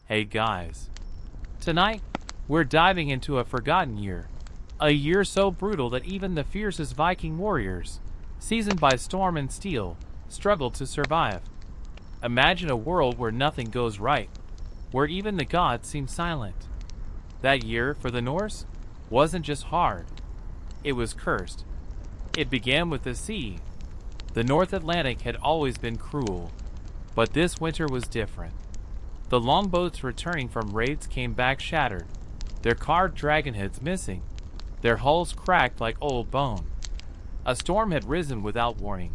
Hey guys. Tonight, we're diving into a forgotten year. A year so brutal that even the fiercest Viking warriors, seasoned by storm and steel, struggled to survive. Imagine a world where nothing goes right, where even the gods seem silent. That year, for the Norse, wasn't just hard. It was cursed. It began with the sea. The North Atlantic had always been cruel, but this winter was different. The longboats returning from raids came back shattered, their carved dragonheads missing, their hulls cracked like old bone. A storm had risen without warning.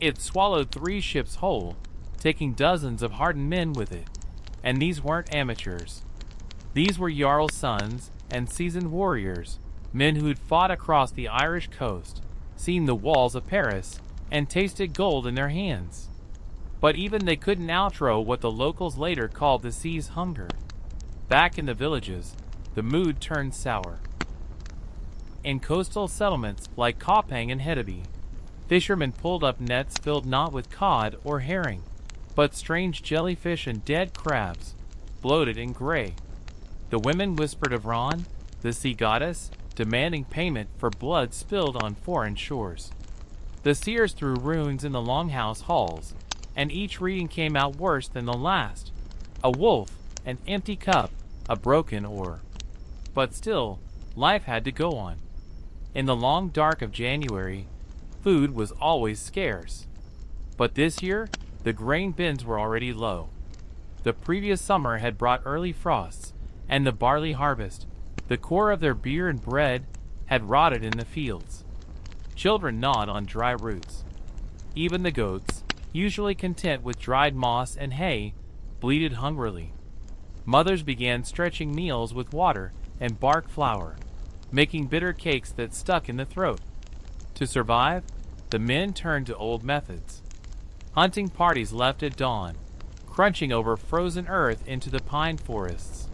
It swallowed 3 ships whole, taking dozens of hardened men with it. And these weren't amateurs. These were Jarl's sons and seasoned warriors, men who'd fought across the Irish coast, seen the walls of Paris, and tasted gold in their hands. But even they couldn't outrow what the locals later called the sea's hunger. Back in the villages, the mood turned sour. In coastal settlements like Koppang and Hedeby, fishermen pulled up nets filled not with cod or herring, but strange jellyfish and dead crabs, bloated and gray. The women whispered of Ran, the sea goddess, demanding payment for blood spilled on foreign shores. The seers threw runes in the longhouse halls, and each reading came out worse than the last. A wolf, an empty cup, a broken oar. But still, life had to go on. In the long dark of January, food was always scarce. But this year, the grain bins were already low. The previous summer had brought early frosts, and the barley harvest, the core of their beer and bread, had rotted in the fields. Children gnawed on dry roots. Even the goats, usually content with dried moss and hay, bleated hungrily. Mothers began stretching meals with water and bark flour, making bitter cakes that stuck in the throat. To survive, the men turned to old methods. Hunting parties left at dawn, crunching over frozen earth into the pine forests.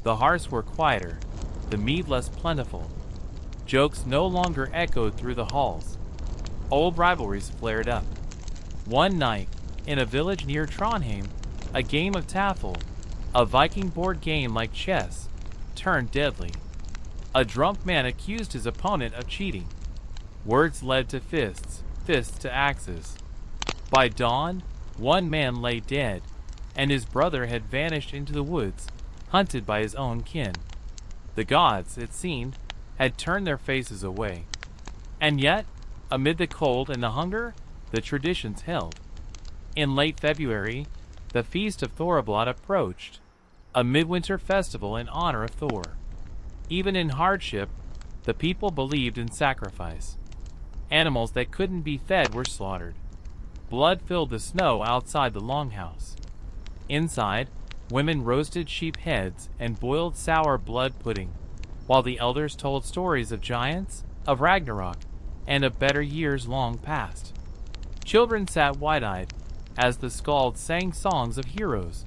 The hearths were quieter, the meat less plentiful. Jokes no longer echoed through the halls. Old rivalries flared up. One night, in a village near Trondheim, a game of Taffel, a Viking board game like chess, turned deadly. A drunk man accused his opponent of cheating. Words led to fists, fists to axes. By dawn, one man lay dead, and his brother had vanished into the woods, hunted by his own kin. The gods, it seemed, had turned their faces away. And yet, amid the cold and the hunger, the traditions held. In late February, the feast of Thorblad approached, a midwinter festival in honor of Thor. Even in hardship, the people believed in sacrifice. Animals that couldn't be fed were slaughtered. Blood filled the snow outside the longhouse. Inside, women roasted sheep heads and boiled sour blood pudding, while the elders told stories of giants, of Ragnarok, and of better years long past. Children sat wide-eyed as the skalds sang songs of heroes,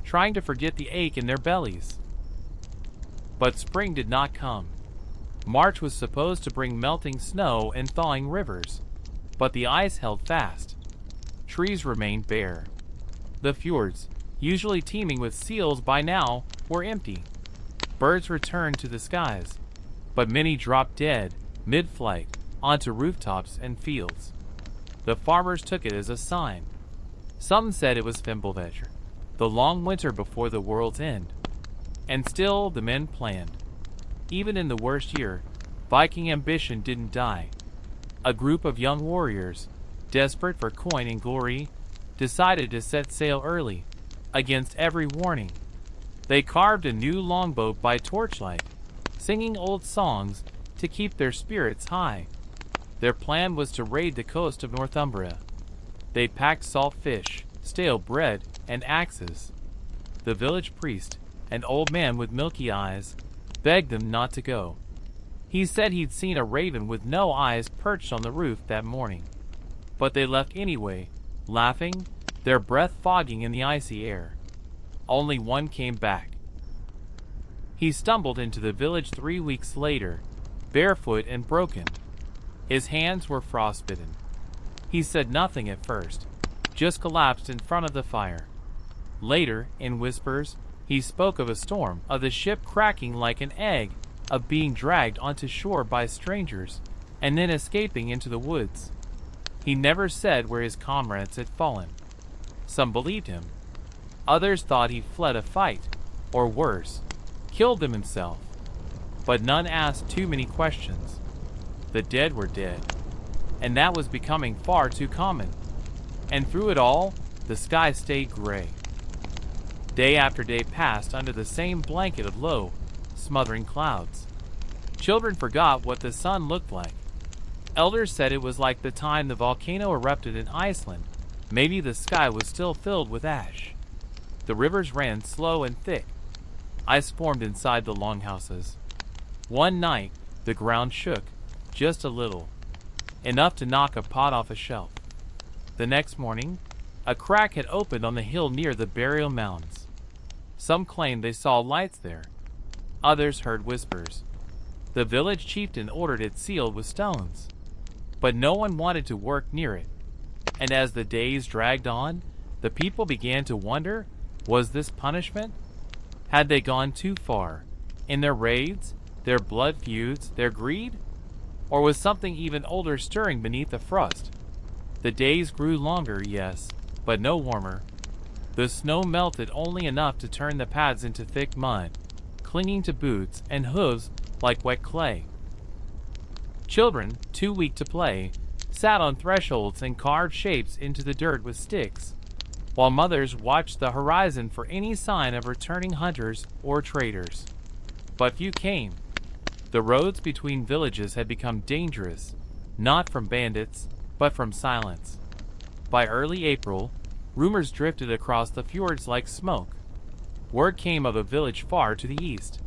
trying to forget the ache in their bellies. But spring did not come. March was supposed to bring melting snow and thawing rivers, but the ice held fast. Trees remained bare. The fjords, usually teeming with seals by now, were empty. Birds returned to the skies, but many dropped dead, mid-flight, onto rooftops and fields. The farmers took it as a sign. Some said it was Fimbulvetr, the long winter before the world's end. And still the men planned. Even in the worst year, Viking ambition didn't die. A group of young warriors, desperate for coin and glory, decided to set sail early, against every warning. They carved a new longboat by torchlight, singing old songs to keep their spirits high. Their plan was to raid the coast of Northumbria. They packed salt fish, stale bread, and axes. The village priest, an old man with milky eyes, begged them not to go. He said he'd seen a raven with no eyes perched on the roof that morning. But they left anyway, laughing, their breath fogging in the icy air. Only one came back. He stumbled into the village 3 weeks later, barefoot and broken. His hands were frostbitten. He said nothing at first, just collapsed in front of the fire. Later, in whispers, he spoke of a storm, of the ship cracking like an egg, of being dragged onto shore by strangers, and then escaping into the woods. He never said where his comrades had fallen. Some believed him. Others thought he fled a fight, or worse, killed them himself. But none asked too many questions. The dead were dead, and that was becoming far too common. And through it all, the sky stayed gray. Day after day passed under the same blanket of low, smothering clouds. Children forgot what the sun looked like. Elders said it was like the time the volcano erupted in Iceland. Maybe the sky was still filled with ash. The rivers ran slow and thick. Ice formed inside the longhouses. One night, the ground shook, just a little, enough to knock a pot off a shelf. The next morning, a crack had opened on the hill near the burial mounds. Some claimed they saw lights there. Others heard whispers. The village chieftain ordered it sealed with stones. But no one wanted to work near it. And as the days dragged on, the people began to wonder, was this punishment? Had they gone too far in their raids, their blood feuds, their greed? Or was something even older stirring beneath the frost? The days grew longer, yes, but no warmer. The snow melted only enough to turn the paths into thick mud, clinging to boots and hooves like wet clay. Children, too weak to play, sat on thresholds and carved shapes into the dirt with sticks, while mothers watched the horizon for any sign of returning hunters or traders. But few came. The roads between villages had become dangerous, not from bandits, but from silence. By early April, rumors drifted across the fjords like smoke. Word came of a village far to the east,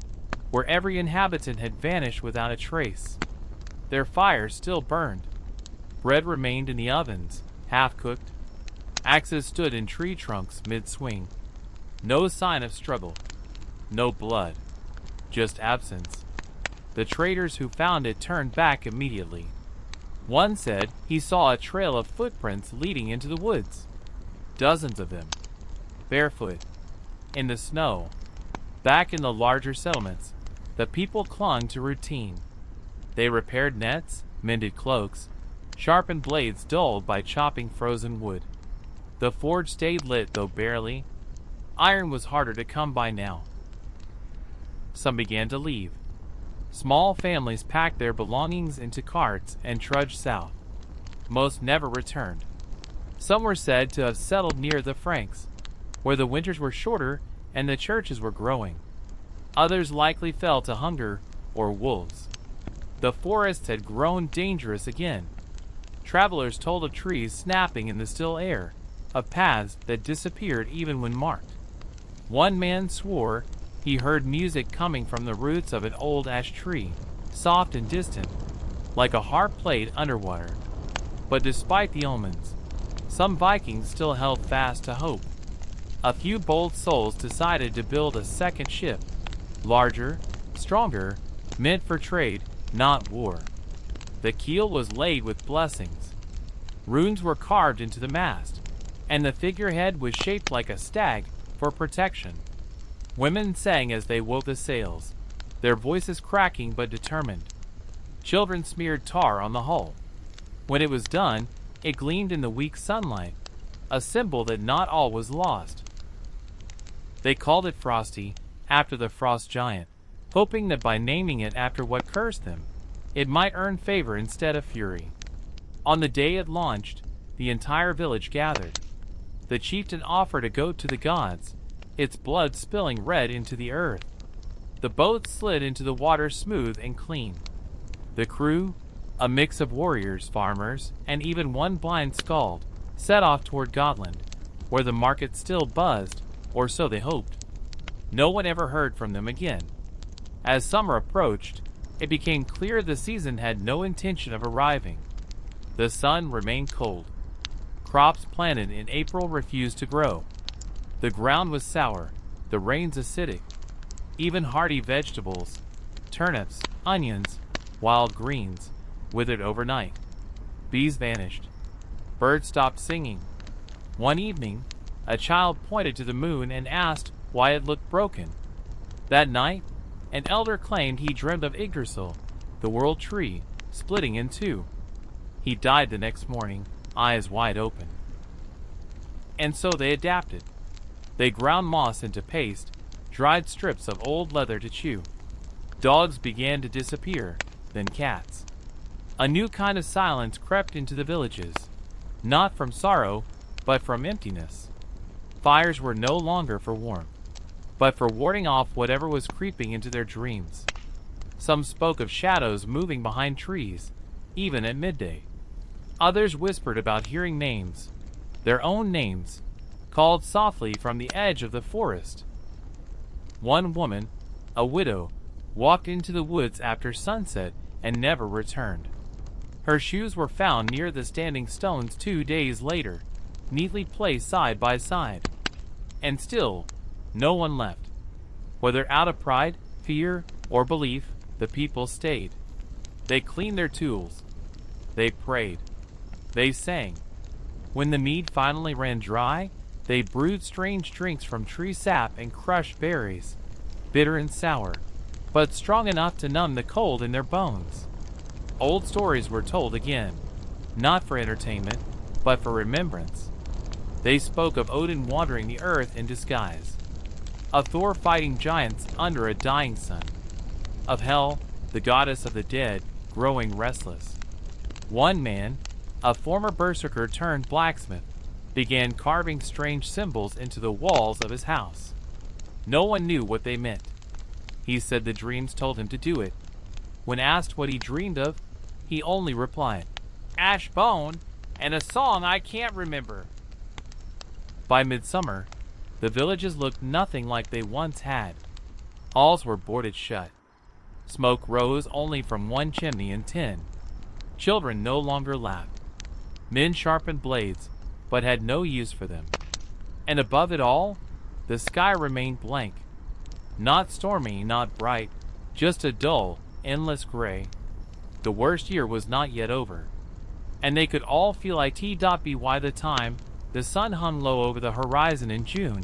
where every inhabitant had vanished without a trace. Their fires still burned. Bread remained in the ovens, half-cooked. Axes stood in tree trunks mid-swing. No sign of struggle. No blood. Just absence. The traders who found it turned back immediately. One said he saw a trail of footprints leading into the woods. Dozens of them. Barefoot. In the snow. Back in the larger settlements, the people clung to routine. They repaired nets, mended cloaks, sharpened blades dulled by chopping frozen wood. The forge stayed lit, though barely. Iron was harder to come by now. Some began to leave. Small families packed their belongings into carts and trudged south. Most never returned. Some were said to have settled near the Franks, where the winters were shorter and the churches were growing. Others likely fell to hunger or wolves. The forests had grown dangerous again. Travelers told of trees snapping in the still air, of paths that disappeared even when marked. One man swore he heard music coming from the roots of an old ash tree, soft and distant, like a harp played underwater. But despite the omens, some Vikings still held fast to hope. A few bold souls decided to build a second ship, larger, stronger, meant for trade, not war. The keel was laid with blessings. Runes were carved into the mast, and the figurehead was shaped like a stag for protection. Women sang as they wove the sails, their voices cracking but determined. Children smeared tar on the hull. When it was done, it gleamed in the weak sunlight, a symbol that not all was lost. They called it Frosty, after the frost giant, hoping that by naming it after what cursed them, it might earn favor instead of fury. On the day it launched, the entire village gathered. The chieftain offered a goat to the gods, its blood spilling red into the earth. The boat slid into the water smooth and clean. The crew, a mix of warriors, farmers, and even one blind skald, set off toward Gotland, where the market still buzzed, or so they hoped. No one ever heard from them again. As summer approached, it became clear the season had no intention of arriving. The sun remained cold. Crops planted in April refused to grow. The ground was sour, the rains acidic. Even hardy vegetables, turnips, onions, wild greens, withered overnight. Bees vanished. Birds stopped singing. One evening, a child pointed to the moon and asked why it looked broken. That night, an elder claimed he dreamed of Yggdrasil, the world tree, splitting in two. He died the next morning, eyes wide open. And so they adapted. They ground moss into paste, dried strips of old leather to chew. Dogs began to disappear, then cats. A new kind of silence crept into the villages, not from sorrow, but from emptiness. Fires were no longer for warmth, but for warding off whatever was creeping into their dreams. Some spoke of shadows moving behind trees, even at midday. Others whispered about hearing names, their own names, called softly from the edge of the forest. One woman, a widow, walked into the woods after sunset and never returned. Her shoes were found near the standing stones 2 days later, neatly placed side by side. And still, no one left. Whether out of pride, fear, or belief, the people stayed. They cleaned their tools. They prayed. They sang. When the mead finally ran dry, they brewed strange drinks from tree sap and crushed berries, bitter and sour, but strong enough to numb the cold in their bones. Old stories were told again, not for entertainment, but for remembrance. They spoke of Odin wandering the earth in disguise, of Thor fighting giants under a dying sun, of Hel, the goddess of the dead, growing restless. One man, a former berserker turned blacksmith, began carving strange symbols into the walls of his house. No one knew what they meant. He said the dreams told him to do it. When asked what he dreamed of, he only replied, "Ash bone, and a song I can't remember." By midsummer, the villages looked nothing like they once had. Alls were boarded shut. Smoke rose only from one chimney in 10. Children no longer laughed. Men sharpened blades, but had no use for them. And above it all, the sky remained blank. Not stormy, not bright, just a dull, endless gray. The worst year was not yet over, and they could all feel it.by the time the sun hung low over the horizon in June,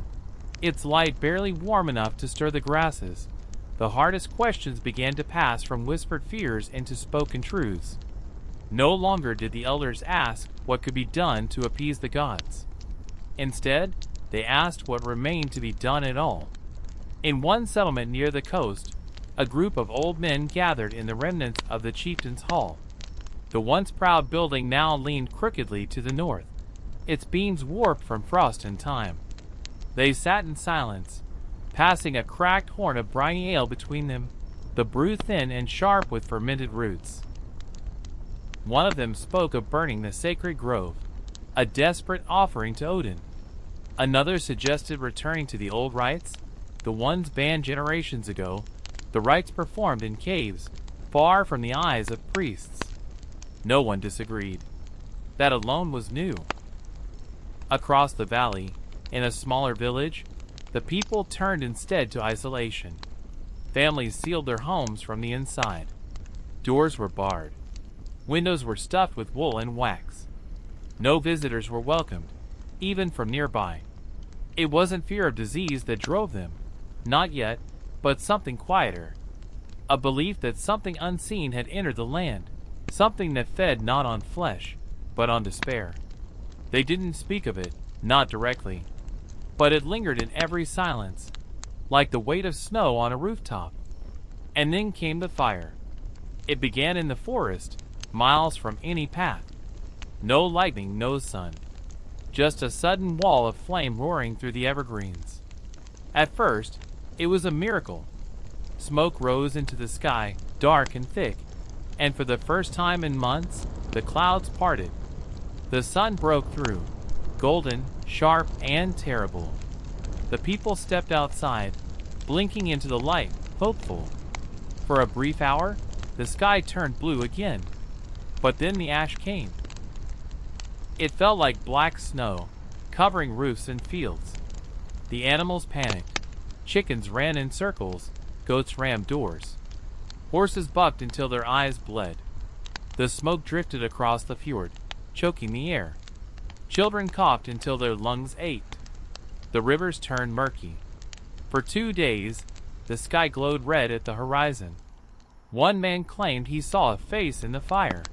its light barely warm enough to stir the grasses. The hardest questions began to pass from whispered fears into spoken truths. No longer did the elders ask what could be done to appease the gods. Instead, they asked what remained to be done at all. In one settlement near the coast, a group of old men gathered in the remnants of the chieftain's hall. The once proud building now leaned crookedly to the north, its beams warped from frost and time. They sat in silence, passing a cracked horn of briny ale between them, the brew thin and sharp with fermented roots. One of them spoke of burning the sacred grove, a desperate offering to Odin. Another suggested returning to the old rites, the ones banned generations ago, the rites performed in caves, far from the eyes of priests. No one disagreed. That alone was new. Across the valley, in a smaller village, the people turned instead to isolation. Families sealed their homes from the inside. Doors were barred. Windows were stuffed with wool and wax. No visitors were welcomed, even from nearby. It wasn't fear of disease that drove them, not yet, but something quieter. A belief that something unseen had entered the land, something that fed not on flesh, but on despair. They didn't speak of it, not directly, but it lingered in every silence, like the weight of snow on a rooftop. And then came the fire. It began in the forest, miles from any path. No lightning, no sun. Just a sudden wall of flame roaring through the evergreens. At first, it was a miracle. Smoke rose into the sky, dark and thick, and for the first time in months, the clouds parted. The sun broke through, golden, sharp, and terrible. The people stepped outside, blinking into the light, hopeful. For a brief hour, the sky turned blue again. But then the ash came. It felt like black snow, covering roofs and fields. The animals panicked. Chickens ran in circles, goats rammed doors. Horses bucked until their eyes bled. The smoke drifted across the fjord, choking the air. Children coughed until their lungs ached. The rivers turned murky. For 2 days, the sky glowed red at the horizon. One man claimed he saw a face in the fire,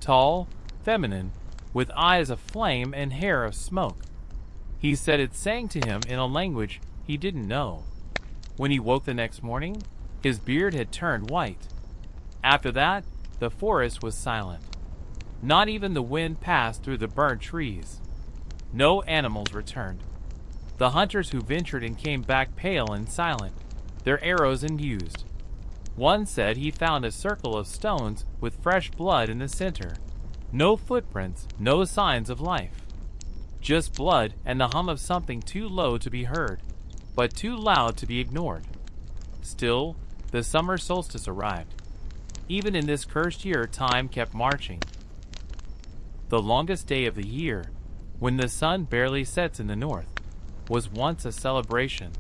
tall, feminine, with eyes of flame and hair of smoke. He said it sang to him in a language he didn't know. When he woke the next morning, his beard had turned white. After that, the forest was silent. Not even the wind passed through the burnt trees. No animals returned. The hunters who ventured and came back pale and silent, their arrows unused. One said he found a circle of stones with fresh blood in the center. No footprints, no signs of life. Just blood and the hum of something too low to be heard, but too loud to be ignored. Still, the summer solstice arrived. Even in this cursed year, time kept marching. The longest day of the year, when the sun barely sets in the north, was once a celebration.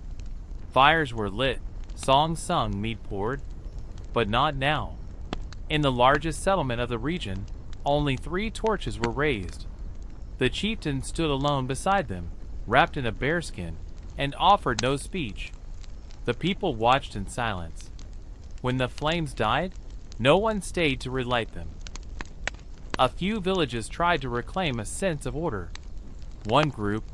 Fires were lit, songs sung, meat poured. But not now. In the largest settlement of the region, only 3 torches were raised. The chieftain stood alone beside them, wrapped in a bearskin, and offered no speech. The people watched in silence. When the flames died, no one stayed to relight them. A few villages tried to reclaim a sense of order. One group,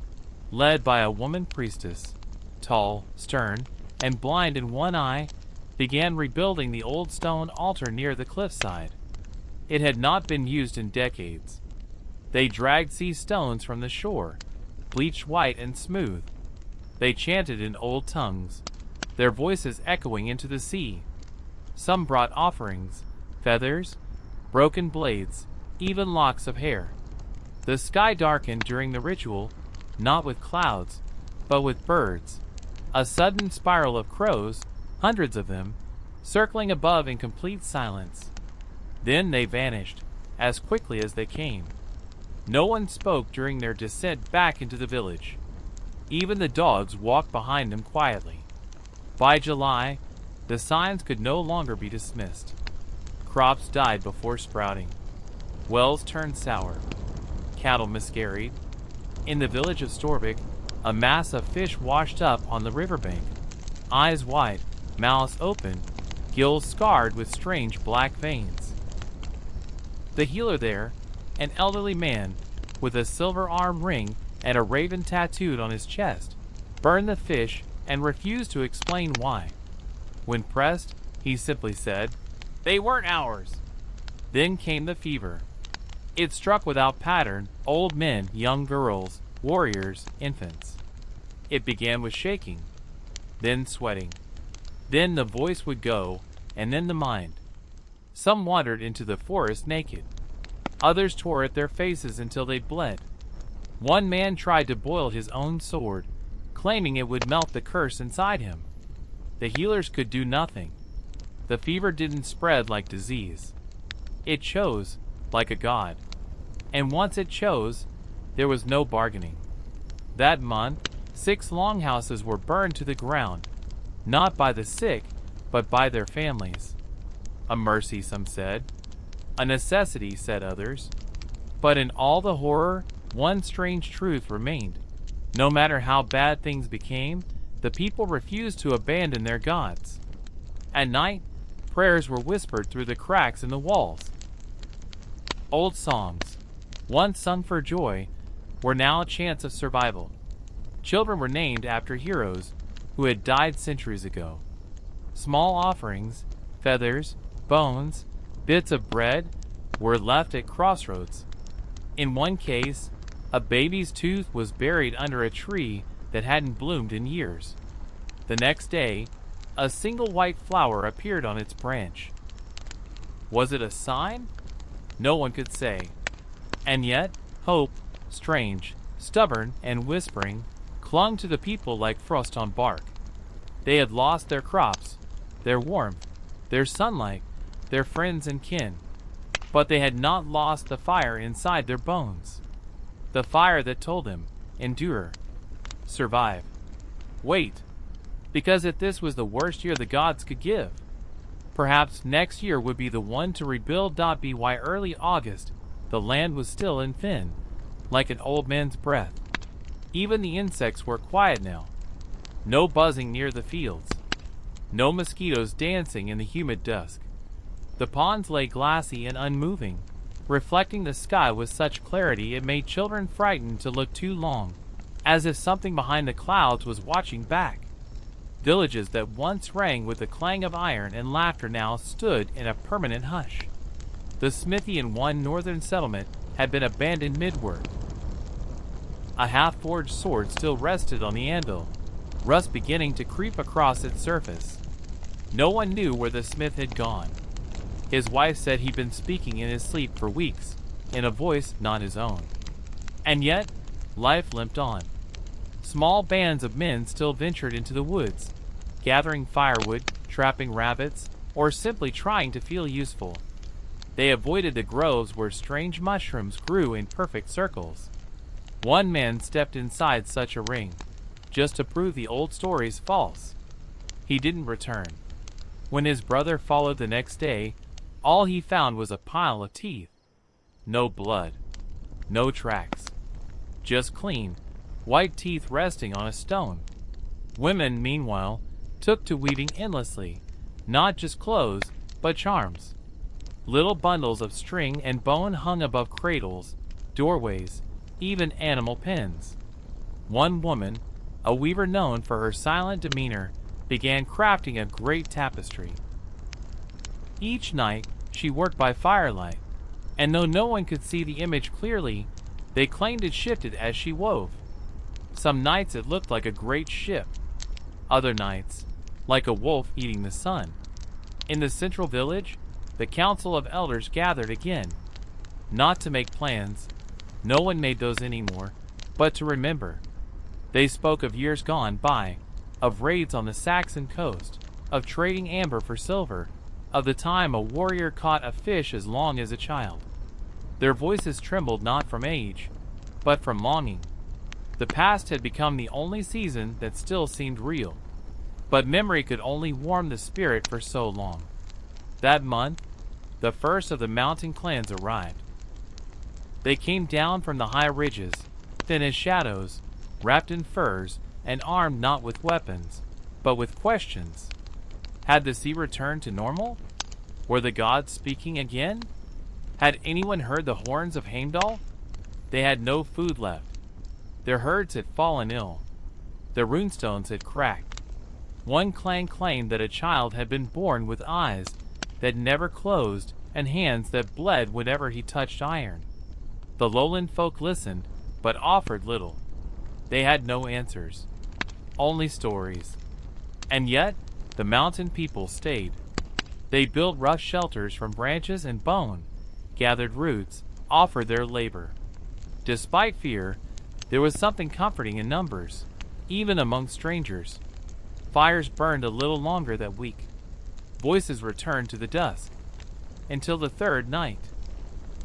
led by a woman priestess, tall, stern, and blind in one eye, began rebuilding the old stone altar near the cliffside. It had not been used in decades. They dragged sea stones from the shore, bleached white and smooth. They chanted in old tongues, their voices echoing into the sea. Some brought offerings, feathers, broken blades, even locks of hair. The sky darkened during the ritual, not with clouds, but with birds. A sudden spiral of crows, hundreds of them, circling above in complete silence. Then they vanished, as quickly as they came. No one spoke during their descent back into the village. Even the dogs walked behind them quietly. By July, the signs could no longer be dismissed. Crops died before sprouting. Wells turned sour. Cattle miscarried. In the village of Storvik, a mass of fish washed up on the riverbank, eyes wide, mouths open, gills scarred with strange black veins. The healer there, an elderly man with a silver arm ring and a raven tattooed on his chest, burned the fish and refused to explain why. When pressed, he simply said, "They weren't ours." Then came the fever. It struck without pattern old men, young girls, warriors, infants. It began with shaking, then sweating. Then the voice would go, and then the mind. Some wandered into the forest naked. Others tore at their faces until they bled. One man tried to boil his own sword, claiming it would melt the curse inside him. The healers could do nothing. The fever didn't spread like disease. It chose, like a god. And once it chose, there was no bargaining. That month, 6 longhouses were burned to the ground, not by the sick, but by their families. A mercy, some said. A necessity, said others. But in all the horror, one strange truth remained. No matter how bad things became, the people refused to abandon their gods. At night, prayers were whispered through the cracks in the walls. Old songs, once sung for joy, were now a chance of survival. Children were named after heroes who had died centuries ago. Small offerings, feathers, bones, bits of bread, were left at crossroads. In one case, a baby's tooth was buried under a tree that hadn't bloomed in years. The next day, a single white flower appeared on its branch. Was it a sign? No one could say. And yet, hope, strange, stubborn, and whispering, clung to the people like frost on bark. They had lost their crops, their warmth, their sunlight, their friends and kin. But they had not lost the fire inside their bones. The fire that told them, endure, survive, wait, because if this was the worst year the gods could give, perhaps next year would be the one to rebuild. By early August, the land was still in Finn, like an old man's breath. Even the insects were quiet now. No buzzing near the fields. No mosquitoes dancing in the humid dusk. The ponds lay glassy and unmoving, reflecting the sky with such clarity it made children frightened to look too long, as if something behind the clouds was watching back. Villages that once rang with the clang of iron and laughter now stood in a permanent hush. The smithy in one northern settlement had been abandoned mid-work. A half-forged sword still rested on the anvil, rust beginning to creep across its surface. No one knew where the smith had gone. His wife said he'd been speaking in his sleep for weeks, in a voice not his own. And yet, life limped on. Small bands of men still ventured into the woods, gathering firewood, trapping rabbits, or simply trying to feel useful. They avoided the groves where strange mushrooms grew in perfect circles. One man stepped inside such a ring, just to prove the old stories false. He didn't return. When his brother followed the next day, all he found was a pile of teeth. No blood. No tracks. Just clean, white teeth resting on a stone. Women, meanwhile, took to weaving endlessly, not just clothes, but charms. Little bundles of string and bone hung above cradles, doorways, even animal pens. One woman, a weaver known for her silent demeanor, began crafting a great tapestry. Each night, she worked by firelight, and though no one could see the image clearly, they claimed it shifted as she wove. Some nights it looked like a great ship, other nights, like a wolf eating the sun. In the central village, the council of elders gathered again, not to make plans, no one made those anymore, but to remember. They spoke of years gone by, of raids on the Saxon coast, of trading amber for silver, of the time a warrior caught a fish as long as a child. Their voices trembled not from age, but from longing. The past had become the only season that still seemed real, but memory could only warm the spirit for so long. That month, the first of the mountain clans arrived. They came down from the high ridges, thin as shadows, wrapped in furs, and armed not with weapons, but with questions. Had the sea returned to normal? Were the gods speaking again? Had anyone heard the horns of Heimdall? They had no food left. Their herds had fallen ill. Their runestones had cracked. One clan claimed that a child had been born with eyes that never closed and hands that bled whenever he touched iron. The lowland folk listened, but offered little. They had no answers, only stories. And yet, the mountain people stayed. They built rough shelters from branches and bone, gathered roots, offered their labor. Despite fear, there was something comforting in numbers, even among strangers. Fires burned a little longer that week. Voices returned to the dusk. Until the third night,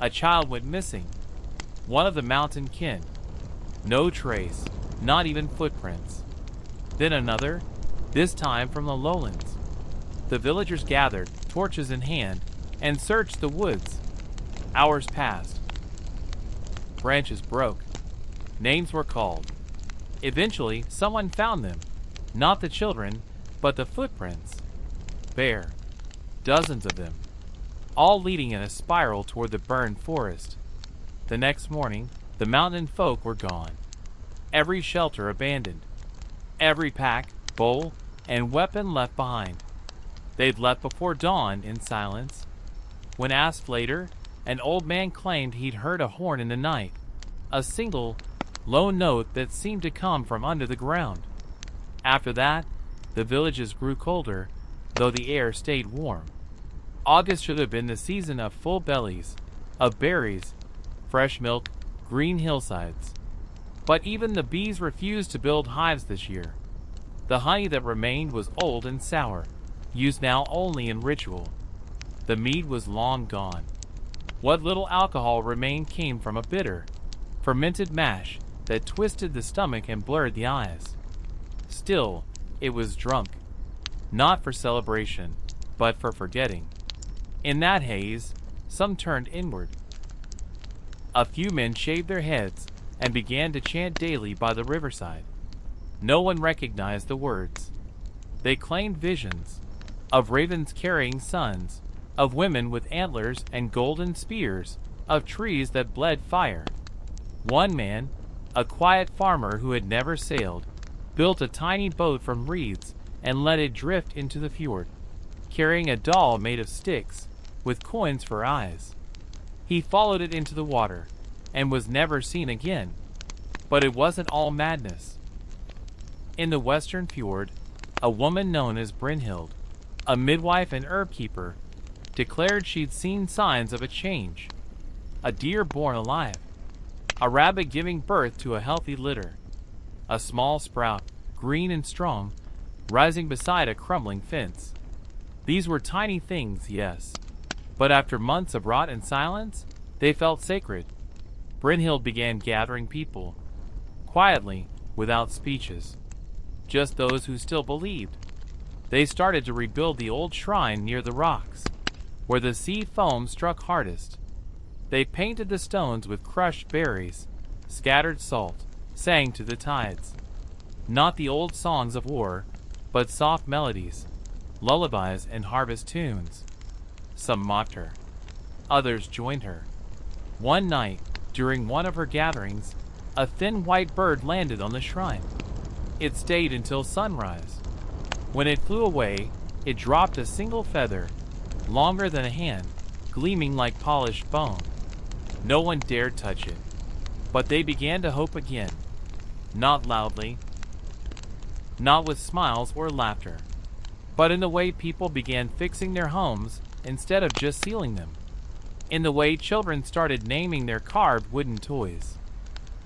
a child went missing, one of the mountain kin. No trace, not even footprints. Then another, this time from the lowlands. The villagers gathered, torches in hand, and searched the woods. Hours passed. Branches broke. Names were called. Eventually, someone found them. Not the children, but the footprints. Bare. Dozens of them. All leading in a spiral toward the burned forest. The next morning, the mountain folk were gone. Every shelter abandoned. Every pack, bowl, and weapon left behind. They'd left before dawn in silence. When asked later, an old man claimed he'd heard a horn in the night, a single, low note that seemed to come from under the ground. After that, the villages grew colder, though the air stayed warm. August should have been the season of full bellies, of berries, fresh milk, green hillsides. But even the bees refused to build hives this year. The honey that remained was old and sour, used now only in ritual. The mead was long gone. What little alcohol remained came from a bitter, fermented mash that twisted the stomach and blurred the eyes. Still, it was drunk, not for celebration, but for forgetting. In that haze, some turned inward. A few men shaved their heads and began to chant daily by the riverside. No one recognized the words. They claimed visions of ravens carrying sons, of women with antlers and golden spears, of trees that bled fire. One man, a quiet farmer who had never sailed, built a tiny boat from reeds and let it drift into the fjord, carrying a doll made of sticks, with coins for eyes. He followed it into the water, and was never seen again. But it wasn't all madness. In the western fjord, a woman known as Brynhild, a midwife and herb keeper, declared she'd seen signs of a change. A deer born alive, a rabbit giving birth to a healthy litter, a small sprout, green and strong, rising beside a crumbling fence. These were tiny things, yes, but after months of rot and silence, they felt sacred. Brynhild began gathering people, quietly, without speeches, just those who still believed. They started to rebuild the old shrine near the rocks, where the sea foam struck hardest. They painted the stones with crushed berries, scattered salt, sang to the tides. Not the old songs of war, but soft melodies, lullabies and harvest tunes. Some mocked her. Others joined her. One night, during one of her gatherings, a thin white bird landed on the shrine. It stayed until sunrise. When it flew away, it dropped a single feather, longer than a hand, gleaming like polished bone. No one dared touch it, but they began to hope again. Not loudly, not with smiles or laughter, but in the way people began fixing their homes instead of just sealing them. In the way children started naming their carved wooden toys.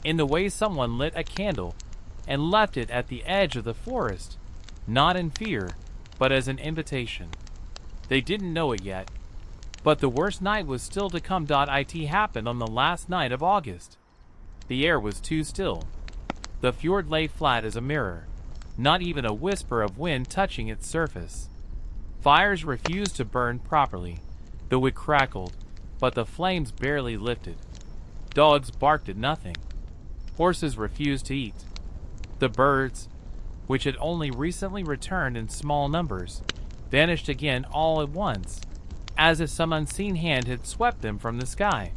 In the way someone lit a candle and left it at the edge of the forest, not in fear, but as an invitation. They didn't know it yet, but the worst night was still to come. It happened on the last night of August. The air was too still. The fjord lay flat as a mirror, not even a whisper of wind touching its surface. Fires refused to burn properly, though it crackled, but the flames barely lifted. Dogs barked at nothing. Horses refused to eat. The birds, which had only recently returned in small numbers, vanished again all at once, as if some unseen hand had swept them from the sky.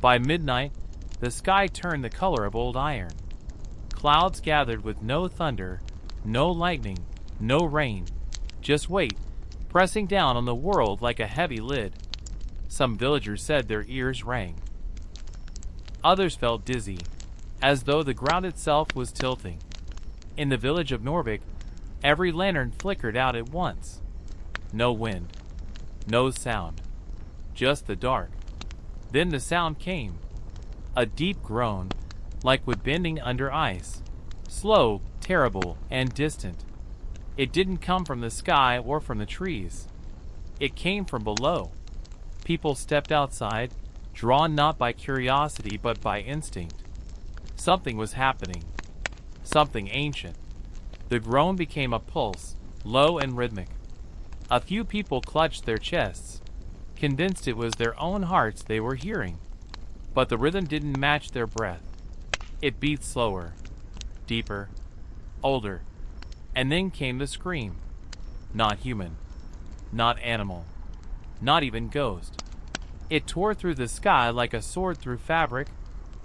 By midnight, the sky turned the color of old iron. Clouds gathered with no thunder, no lightning, no rain, just weight, pressing down on the world like a heavy lid. Some villagers said their ears rang. Others felt dizzy, as though the ground itself was tilting. In the village of Norvik, every lantern flickered out at once. No wind, no sound, just the dark. Then the sound came. A deep groan, like wood bending under ice. Slow, terrible, and distant. It didn't come from the sky or from the trees. It came from below. People stepped outside, drawn not by curiosity but by instinct. Something was happening. Something ancient. The groan became a pulse, low and rhythmic. A few people clutched their chests, convinced it was their own hearts they were hearing. But the rhythm didn't match their breath. It beat slower, deeper, older. And then came the scream. Not human, not animal, not even ghost. It tore through the sky like a sword through fabric,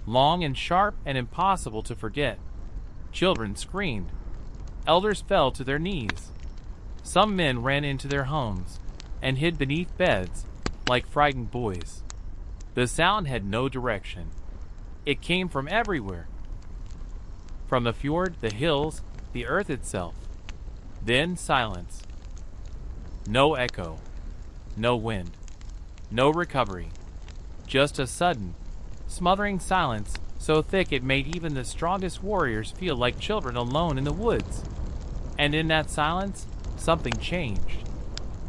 long and sharp and impossible to forget. Children screamed. Elders fell to their knees. Some men ran into their homes and hid beneath beds like frightened boys. The sound had no direction. It came from everywhere. From the fjord, the hills, the earth itself. Then silence. No echo. No wind. No recovery. Just a sudden, smothering silence so thick it made even the strongest warriors feel like children alone in the woods. And in that silence, something changed.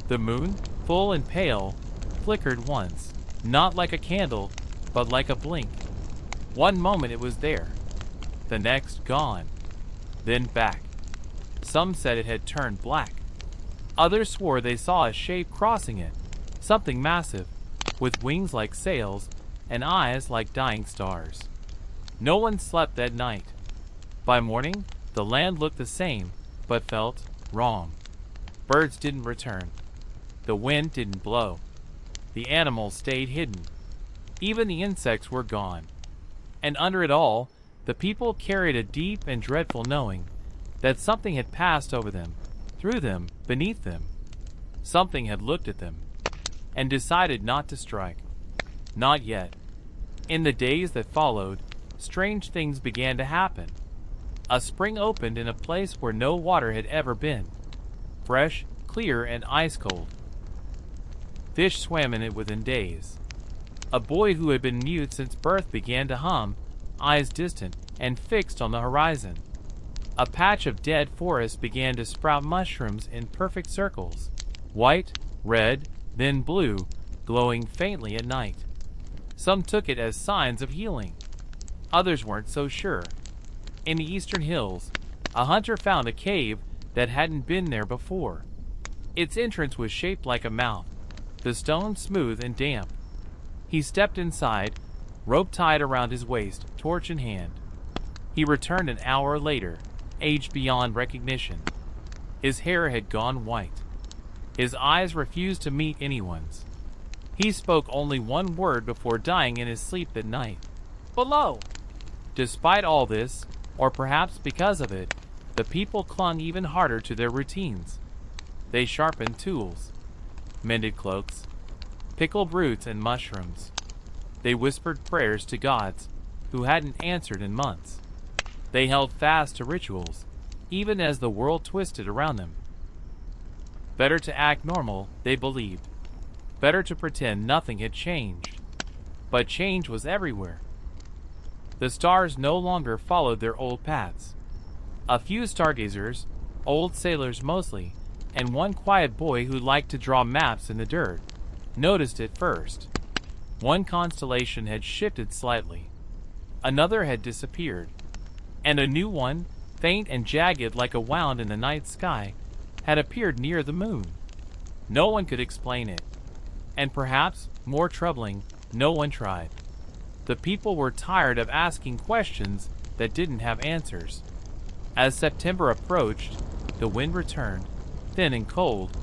The moon, full and pale, flickered once, not like a candle, but like a blink. One moment it was there, the next gone, then back. Some said it had turned black. Others swore they saw a shape crossing it, something massive, with wings like sails and eyes like dying stars. No one slept that night. By morning, the land looked the same, but felt wrong. Birds didn't return. The wind didn't blow. The animals stayed hidden. Even the insects were gone. And under it all, the people carried a deep and dreadful knowing that something had passed over them, through them, beneath them. Something had looked at them and decided not to strike. Not yet. In the days that followed, strange things began to happen. A spring opened in a place where no water had ever been, fresh, clear, and ice-cold. Fish swam in it within days. A boy who had been mute since birth began to hum, eyes distant and fixed on the horizon. A patch of dead forest began to sprout mushrooms in perfect circles, white, red, then blue, glowing faintly at night. Some took it as signs of healing. Others weren't so sure. In the eastern hills, a hunter found a cave that hadn't been there before. Its entrance was shaped like a mouth, the stone smooth and damp. He stepped inside, rope tied around his waist, torch in hand. He returned an hour later, aged beyond recognition. His hair had gone white. His eyes refused to meet anyone's. He spoke only one word before dying in his sleep that night. "Below!" Despite all this, or perhaps because of it, the people clung even harder to their routines. They sharpened tools, mended cloaks, pickled roots and mushrooms. They whispered prayers to gods who hadn't answered in months. They held fast to rituals, even as the world twisted around them. Better to act normal, they believed. Better to pretend nothing had changed. But change was everywhere. The stars no longer followed their old paths. A few stargazers, old sailors mostly, and one quiet boy who liked to draw maps in the dirt, noticed it first. One constellation had shifted slightly. Another had disappeared. And a new one, faint and jagged like a wound in the night sky, had appeared near the moon. No one could explain it. And perhaps, more troubling, no one tried. The people were tired of asking questions that didn't have answers. As September approached, the wind returned, thin and cold,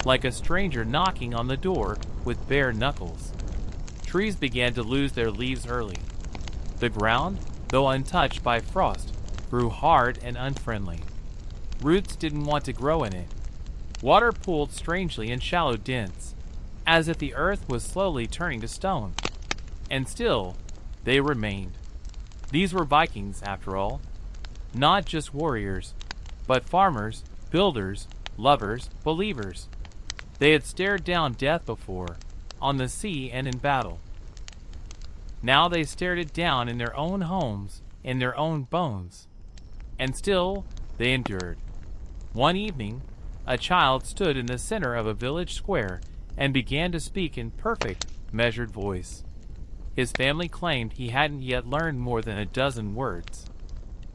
like a stranger knocking on the door with bare knuckles. Trees began to lose their leaves early. The ground, though untouched by frost, grew hard and unfriendly. Roots didn't want to grow in it. Water pooled strangely in shallow dents, as if the earth was slowly turning to stone. And still, they remained. These were Vikings, after all. Not just warriors, but farmers, builders, lovers, believers. They had stared down death before, on the sea and in battle. Now they stared it down in their own homes, in their own bones. And still, they endured. One evening, a child stood in the center of a village square and began to speak in perfect, measured voice. His family claimed he hadn't yet learned more than a dozen words.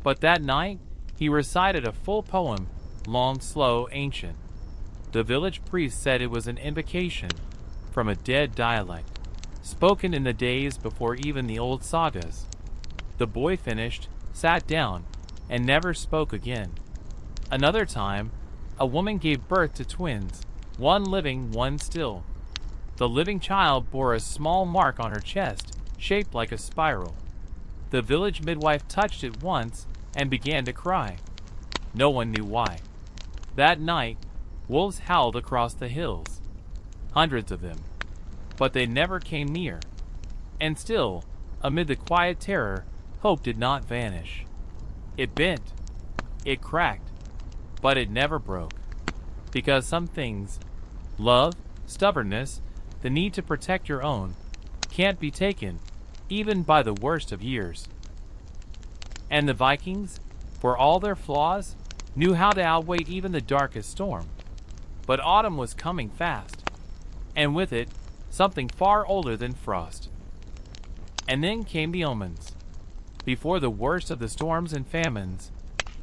But that night, he recited a full poem, long, slow, ancient. The village priest said it was an invocation from a dead dialect, spoken in the days before even the old sagas. The boy finished, sat down, and never spoke again. Another time, a woman gave birth to twins, one living, one still. The living child bore a small mark on her chest, shaped like a spiral. The village midwife touched it once and began to cry. No one knew why. That night, wolves howled across the hills. Hundreds of them. But they never came near. And still, amid the quiet terror, hope did not vanish. It bent. It cracked. But it never broke. Because some things, love, stubbornness, the need to protect your own, can't be taken, even by the worst of years. And the Vikings, for all their flaws, knew how to outwait even the darkest storm. But autumn was coming fast, and with it, something far older than frost. And then came the omens. Before the worst of the storms and famines,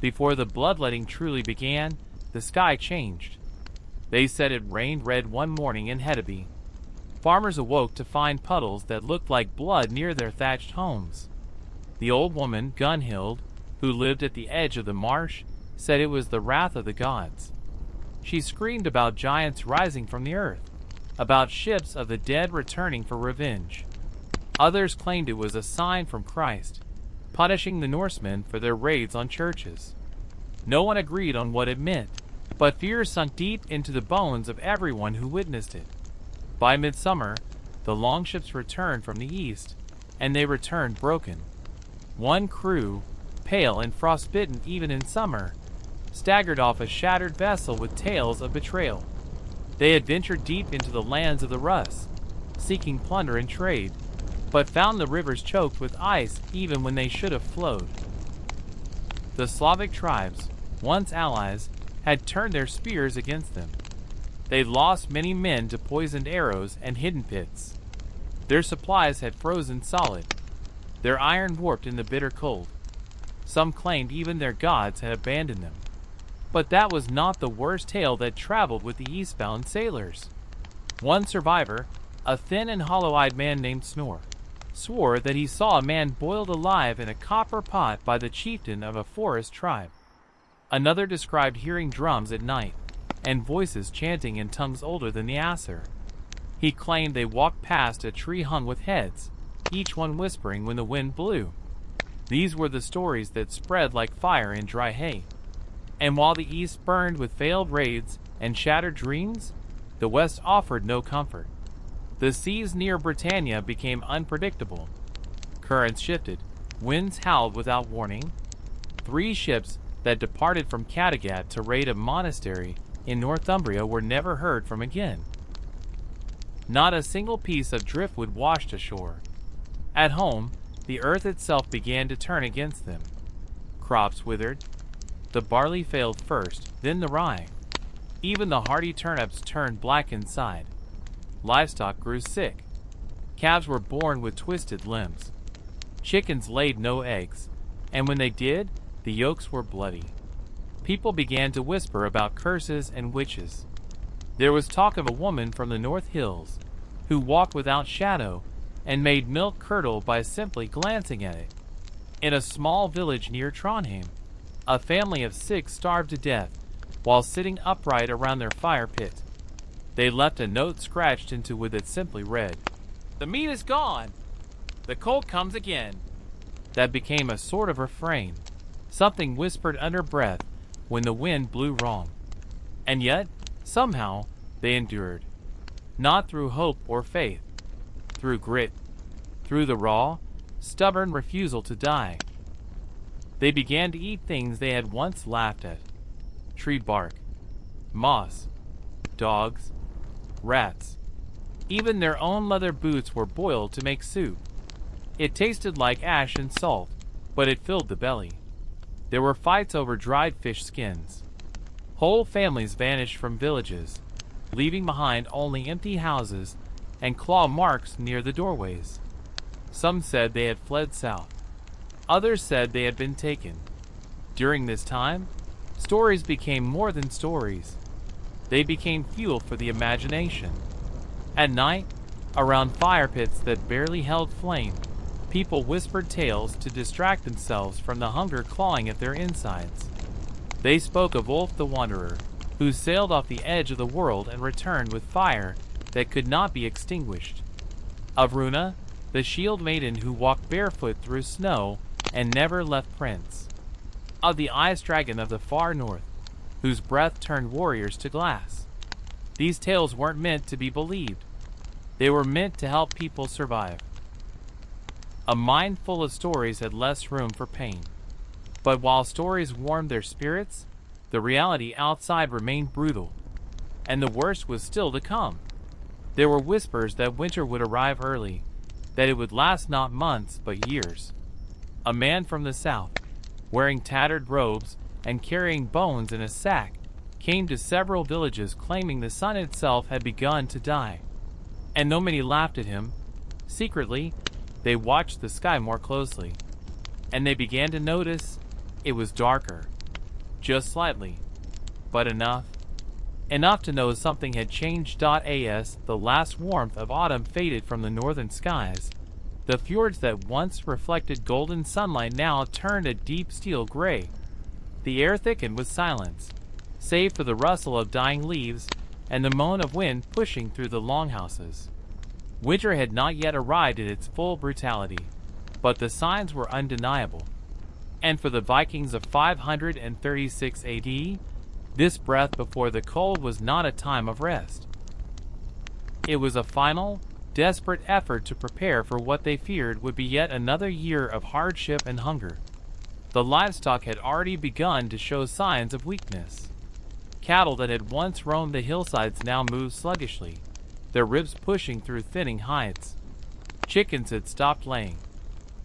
before the bloodletting truly began, the sky changed. They said it rained red one morning in Hedeby. Farmers awoke to find puddles that looked like blood near their thatched homes. The old woman, Gunhild, who lived at the edge of the marsh, said it was the wrath of the gods. She screamed about giants rising from the earth, about ships of the dead returning for revenge. Others claimed it was a sign from Christ, punishing the Norsemen for their raids on churches. No one agreed on what it meant, but fear sunk deep into the bones of everyone who witnessed it. By midsummer, the longships returned from the east, and they returned broken. One crew, pale and frostbitten even in summer, staggered off a shattered vessel with tales of betrayal. They had ventured deep into the lands of the Rus, seeking plunder and trade, but found the rivers choked with ice even when they should have flowed. The Slavic tribes, once allies, had turned their spears against them. They lost many men to poisoned arrows and hidden pits. Their supplies had frozen solid, their iron warped in the bitter cold. Some claimed even their gods had abandoned them. But that was not the worst tale that traveled with the eastbound sailors. One survivor, a thin and hollow-eyed man named Snor, swore that he saw a man boiled alive in a copper pot by the chieftain of a forest tribe. Another described hearing drums at night, and voices chanting in tongues older than the Aesir. He claimed they walked past a tree hung with heads, each one whispering when the wind blew. These were the stories that spread like fire in dry hay. And while the east burned with failed raids and shattered dreams, the west offered no comfort. The seas near Britannia became unpredictable. Currents shifted, winds howled without warning. 3 ships that departed from Kattegat to raid a monastery in Northumbria were never heard from again. Not a single piece of driftwood washed ashore. At home, the earth itself began to turn against them. Crops withered. The barley failed first, then the rye. Even the hardy turnips turned black inside. Livestock grew sick. Calves were born with twisted limbs. Chickens laid no eggs, and when they did, the yolks were bloody. People began to whisper about curses and witches. There was talk of a woman from the North Hills who walked without shadow and made milk curdle by simply glancing at it. In a small village near Trondheim, a family of 6 starved to death while sitting upright around their fire pit. They left a note scratched into wood that simply read, "The meat is gone. The cold comes again." That became a sort of refrain, something whispered under breath when the wind blew wrong. And yet, somehow, they endured. Not through hope or faith, through grit, through the raw, stubborn refusal to die. They began to eat things they had once laughed at. Tree bark, moss, dogs, rats. Even their own leather boots were boiled to make soup. It tasted like ash and salt, but it filled the belly. There were fights over dried fish skins. Whole families vanished from villages, leaving behind only empty houses and claw marks near the doorways. Some said they had fled south. Others said they had been taken. During this time, stories became more than stories. They became fuel for the imagination. At night, around fire pits that barely held flame, people whispered tales to distract themselves from the hunger clawing at their insides. They spoke of Ulf the Wanderer, who sailed off the edge of the world and returned with fire that could not be extinguished. Of Runa, the shield maiden who walked barefoot through snow and never left prints. Of the ice dragon of the far north, whose breath turned warriors to glass. These tales weren't meant to be believed. They were meant to help people survive. A mind full of stories had less room for pain. But while stories warmed their spirits, the reality outside remained brutal. And the worst was still to come. There were whispers that winter would arrive early, that it would last not months but years. A man from the south, wearing tattered robes and carrying bones in a sack, came to several villages claiming the sun itself had begun to die. And though many laughed at him, secretly, they watched the sky more closely. And they began to notice it was darker. Just slightly, but enough. Enough to know something had changed. As the last warmth of autumn faded from the northern skies, The fjords that once reflected golden sunlight now turned a deep steel gray. The air thickened with silence, save for the rustle of dying leaves and the moan of wind pushing through the longhouses. Winter had not yet arrived at its full brutality, but the signs were undeniable. And for the Vikings of 536 AD, this breath before the cold was not a time of rest. It was a final, desperate effort to prepare for what they feared would be yet another year of hardship and hunger. The livestock had already begun to show signs of weakness. Cattle that had once roamed the hillsides now moved sluggishly, their ribs pushing through thinning hides. Chickens had stopped laying.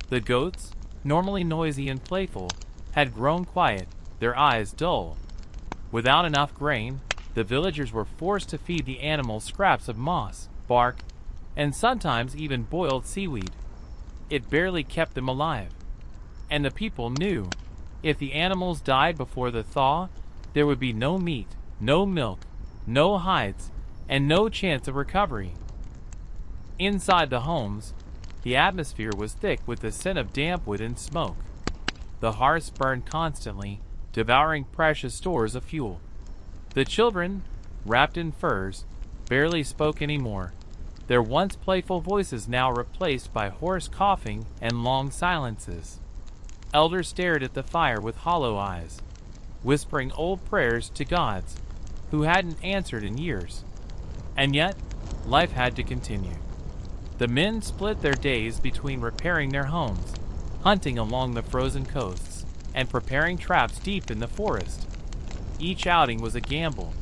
The goats, normally noisy and playful, had grown quiet, their eyes dull. Without enough grain, the villagers were forced to feed the animals scraps of moss, bark, and sometimes even boiled seaweed. It barely kept them alive. And the people knew, if the animals died before the thaw, there would be no meat, no milk, no hides, and no chance of recovery. Inside the homes, the atmosphere was thick with the scent of damp wood and smoke. The hearths burned constantly, devouring precious stores of fuel. The children, wrapped in furs, barely spoke anymore, their once playful voices now replaced by hoarse coughing and long silences. Elders stared at the fire with hollow eyes, whispering old prayers to gods who hadn't answered in years. And yet, life had to continue. The men split their days between repairing their homes, hunting along the frozen coasts, and preparing traps deep in the forest. Each outing was a gamble.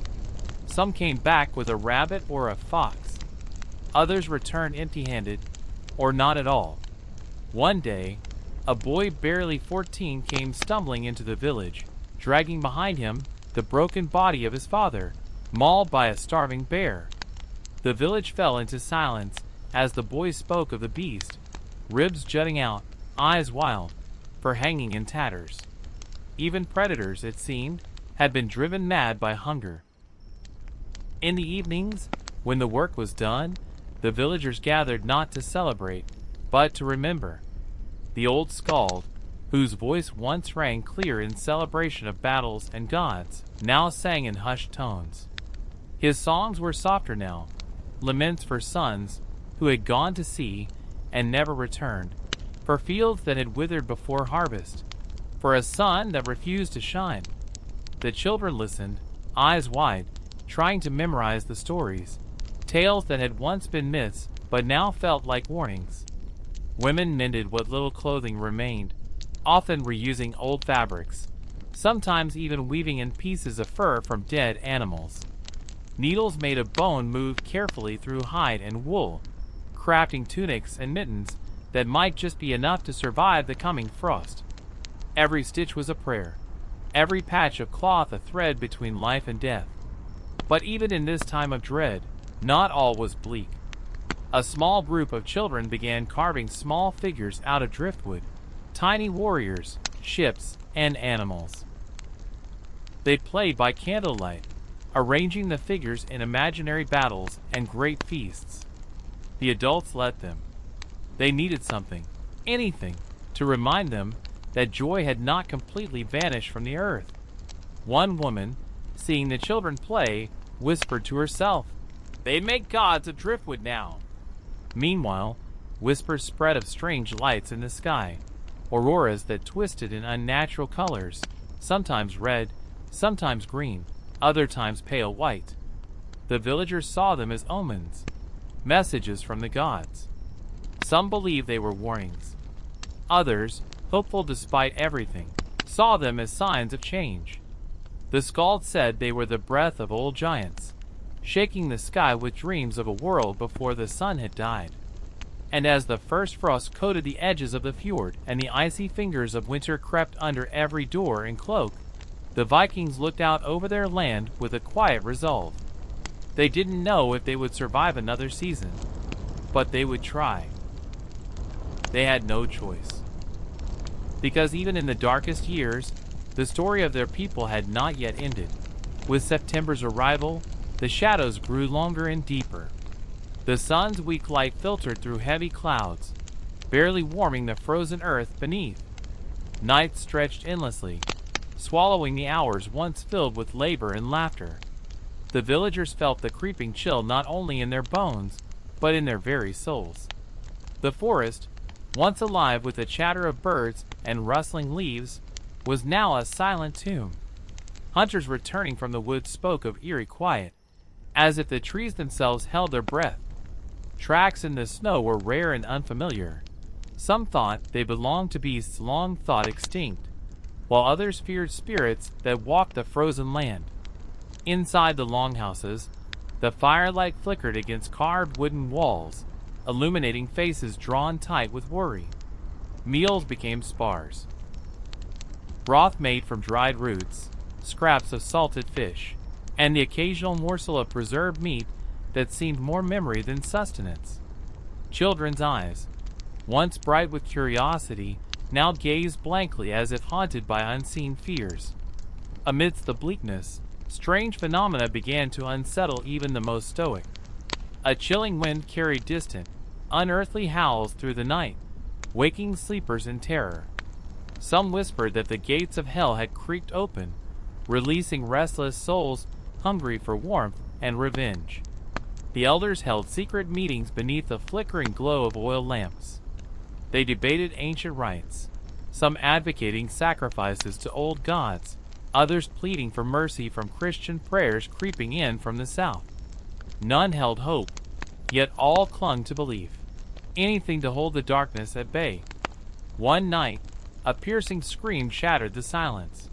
Some came back with a rabbit or a fox. Others returned empty-handed, or not at all. One day, a boy barely 14 came stumbling into the village, dragging behind him the broken body of his father, mauled by a starving bear. The village fell into silence as the boy spoke of the beast, ribs jutting out, eyes wild, for hanging in tatters. Even predators, it seemed, had been driven mad by hunger. In the evenings, when the work was done, the villagers gathered not to celebrate, but to remember. The old skald, whose voice once rang clear in celebration of battles and gods, now sang in hushed tones. His songs were softer now, laments for sons who had gone to sea and never returned, for fields that had withered before harvest, for a sun that refused to shine. The children listened, eyes wide, trying to memorize the stories, tales that had once been myths but now felt like warnings. Women mended what little clothing remained, often reusing old fabrics, sometimes even weaving in pieces of fur from dead animals. Needles made of bone moved carefully through hide and wool, crafting tunics and mittens that might just be enough to survive the coming frost. Every stitch was a prayer, every patch of cloth a thread between life and death. But even in this time of dread, not all was bleak. A small group of children began carving small figures out of driftwood, tiny warriors, ships, and animals. They played by candlelight, arranging the figures in imaginary battles and great feasts. The adults let them. They needed something, anything, to remind them that joy had not completely vanished from the earth. One woman, seeing the children play, whispered to herself, "They make gods of driftwood now." Meanwhile, whispers spread of strange lights in the sky, auroras that twisted in unnatural colors, sometimes red, sometimes green, other times pale white. The villagers saw them as omens, messages from the gods. Some believed they were warnings. Others, hopeful despite everything, saw them as signs of change. The skald said they were the breath of old giants, shaking the sky with dreams of a world before the sun had died. And as the first frost coated the edges of the fjord and the icy fingers of winter crept under every door and cloak, the Vikings looked out over their land with a quiet resolve. They didn't know if they would survive another season, but they would try. They had no choice. Because even in the darkest years, the story of their people had not yet ended. With September's arrival, the shadows grew longer and deeper. The sun's weak light filtered through heavy clouds, barely warming the frozen earth beneath. Nights stretched endlessly, swallowing the hours once filled with labor and laughter. The villagers felt the creeping chill not only in their bones, but in their very souls. The forest, once alive with the chatter of birds and rustling leaves, was now a silent tomb. Hunters returning from the woods spoke of eerie quiet, as if the trees themselves held their breath. Tracks in the snow were rare and unfamiliar. Some thought they belonged to beasts long thought extinct, while others feared spirits that walked the frozen land. Inside the longhouses, the firelight flickered against carved wooden walls, illuminating faces drawn tight with worry. Meals became sparse. Broth made from dried roots, scraps of salted fish, and the occasional morsel of preserved meat that seemed more memory than sustenance. Children's eyes, once bright with curiosity, now gazed blankly as if haunted by unseen fears. Amidst the bleakness, strange phenomena began to unsettle even the most stoic. A chilling wind carried distant, unearthly howls through the night, waking sleepers in terror. Some whispered that the gates of hell had creaked open, releasing restless souls hungry for warmth and revenge. The elders held secret meetings beneath the flickering glow of oil lamps. They debated ancient rites, some advocating sacrifices to old gods, others pleading for mercy from Christian prayers creeping in from the south. None held hope, yet all clung to belief. Anything to hold the darkness at bay. One night, a piercing scream shattered the silence.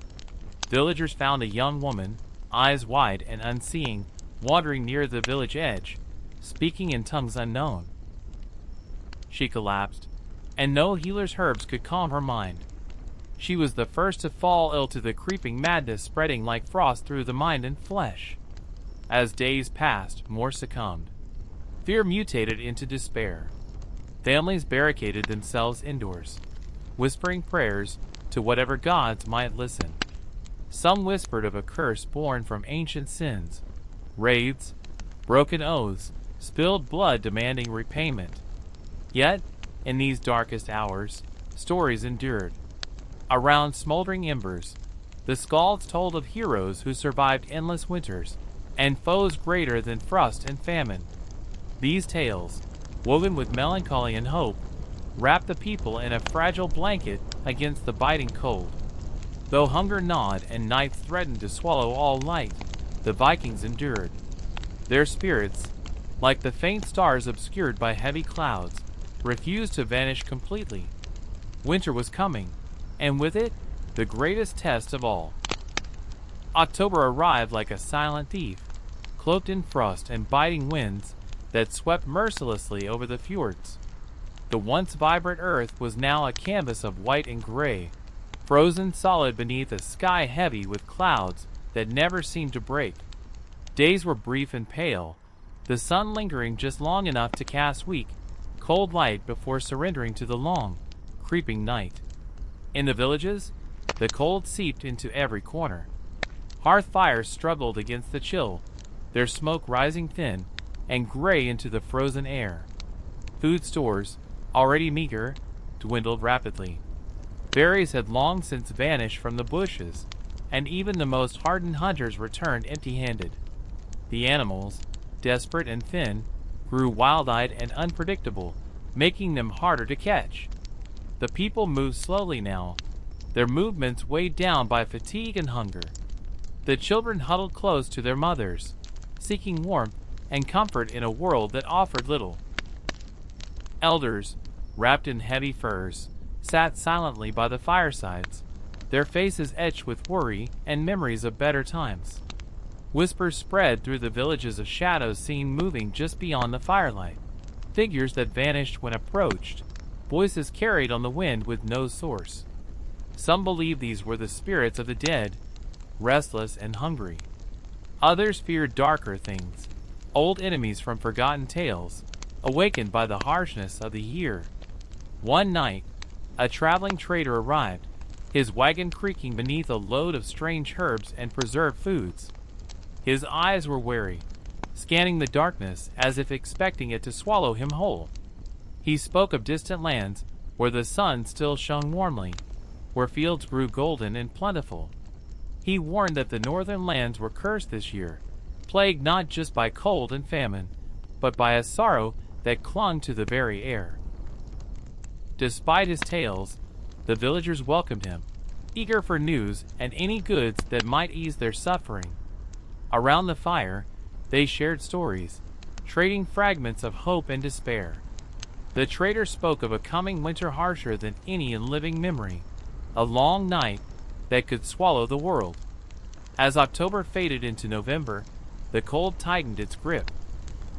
Villagers found a young woman, eyes wide and unseeing, wandering near the village edge, speaking in tongues unknown. She collapsed, and no healer's herbs could calm her mind. She was the first to fall ill to the creeping madness spreading like frost through the mind and flesh. As days passed, more succumbed. Fear mutated into despair. Families barricaded themselves indoors, whispering prayers to whatever gods might listen. Some whispered of a curse born from ancient sins, raids, broken oaths, spilled blood demanding repayment. Yet, in these darkest hours, stories endured. Around smoldering embers, the skalds told of heroes who survived endless winters, and foes greater than frost and famine. These tales, woven with melancholy and hope, wrapped the people in a fragile blanket against the biting cold. Though hunger gnawed and nights threatened to swallow all light, the Vikings endured. Their spirits, like the faint stars obscured by heavy clouds, refused to vanish completely. Winter was coming, and with it, the greatest test of all. October arrived like a silent thief, cloaked in frost and biting winds that swept mercilessly over the fjords. The once vibrant earth was now a canvas of white and gray, frozen solid beneath a sky heavy with clouds that never seemed to break. Days were brief and pale, the sun lingering just long enough to cast weak, cold light before surrendering to the long, creeping night. In the villages, the cold seeped into every corner. Hearth fires struggled against the chill, their smoke rising thin and gray into the frozen air. Food stores, already meager, dwindled rapidly. Berries had long since vanished from the bushes, and even the most hardened hunters returned empty-handed. The animals, desperate and thin, grew wild-eyed and unpredictable, making them harder to catch. The people moved slowly now, their movements weighed down by fatigue and hunger. The children huddled close to their mothers, seeking warmth and comfort in a world that offered little. Elders, wrapped in heavy furs, sat silently by the firesides, their faces etched with worry and memories of better times. Whispers spread through the villages of shadows seen moving just beyond the firelight, figures that vanished when approached, voices carried on the wind with no source. Some believed these were the spirits of the dead, restless and hungry. Others feared darker things, old enemies from forgotten tales, awakened by the harshness of the year. One night, a traveling trader arrived, his wagon creaking beneath a load of strange herbs and preserved foods. His eyes were wary, scanning the darkness as if expecting it to swallow him whole. He spoke of distant lands where the sun still shone warmly, where fields grew golden and plentiful. He warned that the northern lands were cursed this year, plagued not just by cold and famine, but by a sorrow that clung to the very air. Despite his tales, the villagers welcomed him, eager for news and any goods that might ease their suffering. Around the fire, they shared stories, trading fragments of hope and despair. The trader spoke of a coming winter harsher than any in living memory, a long night that could swallow the world. As October faded into November, the cold tightened its grip.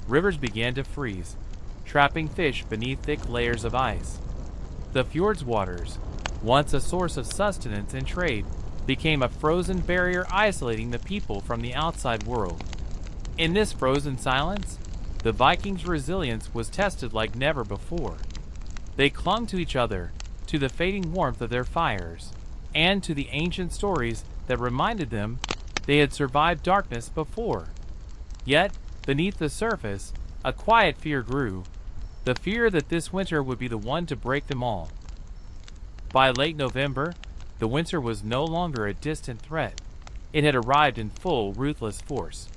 Rivers began to freeze, trapping fish beneath thick layers of ice. The fjord's waters, once a source of sustenance and trade, became a frozen barrier isolating the people from the outside world. In this frozen silence, the Vikings' resilience was tested like never before. They clung to each other, to the fading warmth of their fires, and to the ancient stories that reminded them they had survived darkness before. Yet, beneath the surface, a quiet fear grew, the fear that this winter would be the one to break them all. By late November, the winter was no longer a distant threat. It had arrived in full, ruthless force.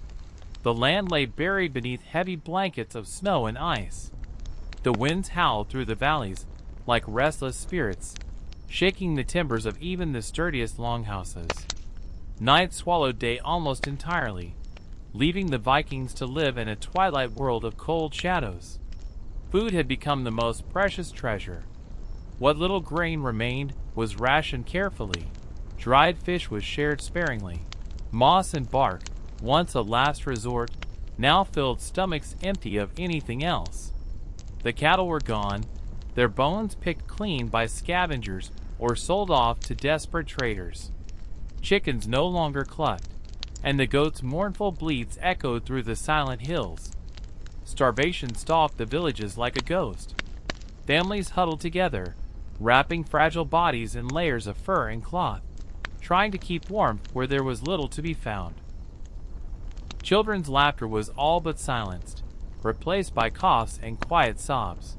The land lay buried beneath heavy blankets of snow and ice. The winds howled through the valleys like restless spirits, shaking the timbers of even the sturdiest longhouses. Night swallowed day almost entirely, leaving the Vikings to live in a twilight world of cold shadows. Food had become the most precious treasure. What little grain remained was rationed carefully. Dried fish was shared sparingly. Moss and bark, once a last resort, now filled stomachs empty of anything else. The cattle were gone, their bones picked clean by scavengers or sold off to desperate traders. Chickens no longer clucked, and the goats' mournful bleats echoed through the silent hills. Starvation stalked the villages like a ghost. Families huddled together, wrapping fragile bodies in layers of fur and cloth, trying to keep warmth where there was little to be found. Children's laughter was all but silenced, replaced by coughs and quiet sobs.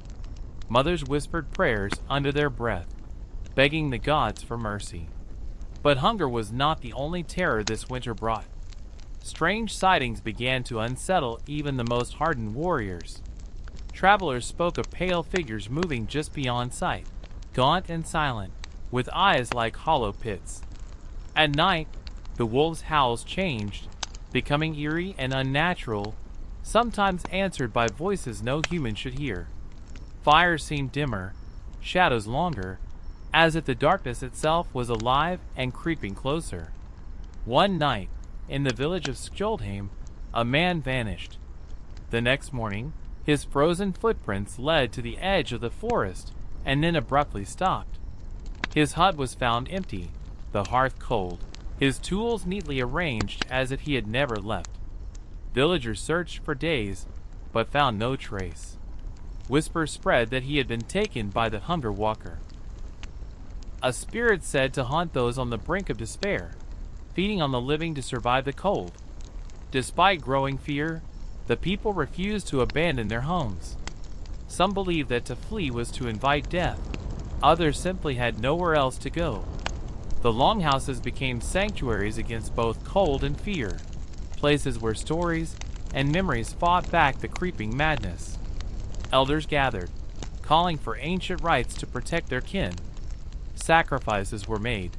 Mothers whispered prayers under their breath, begging the gods for mercy. But hunger was not the only terror this winter brought. Strange sightings began to unsettle even the most hardened warriors. Travelers spoke of pale figures moving just beyond sight, gaunt and silent, with eyes like hollow pits. At night, the wolves' howls changed, becoming eerie and unnatural, sometimes answered by voices no human should hear. Fires seemed dimmer, shadows longer, as if the darkness itself was alive and creeping closer. One night, in the village of Skjoldheim, a man vanished. The next morning, his frozen footprints led to the edge of the forest and then abruptly stopped. His hut was found empty, the hearth cold, his tools neatly arranged as if he had never left. Villagers searched for days, but found no trace. Whispers spread that he had been taken by the Hunger Walker, a spirit said to haunt those on the brink of despair, feeding on the living to survive the cold. Despite growing fear, the people refused to abandon their homes. Some believed that to flee was to invite death. Others simply had nowhere else to go. The longhouses became sanctuaries against both cold and fear, places where stories and memories fought back the creeping madness. Elders gathered, calling for ancient rites to protect their kin. Sacrifices were made,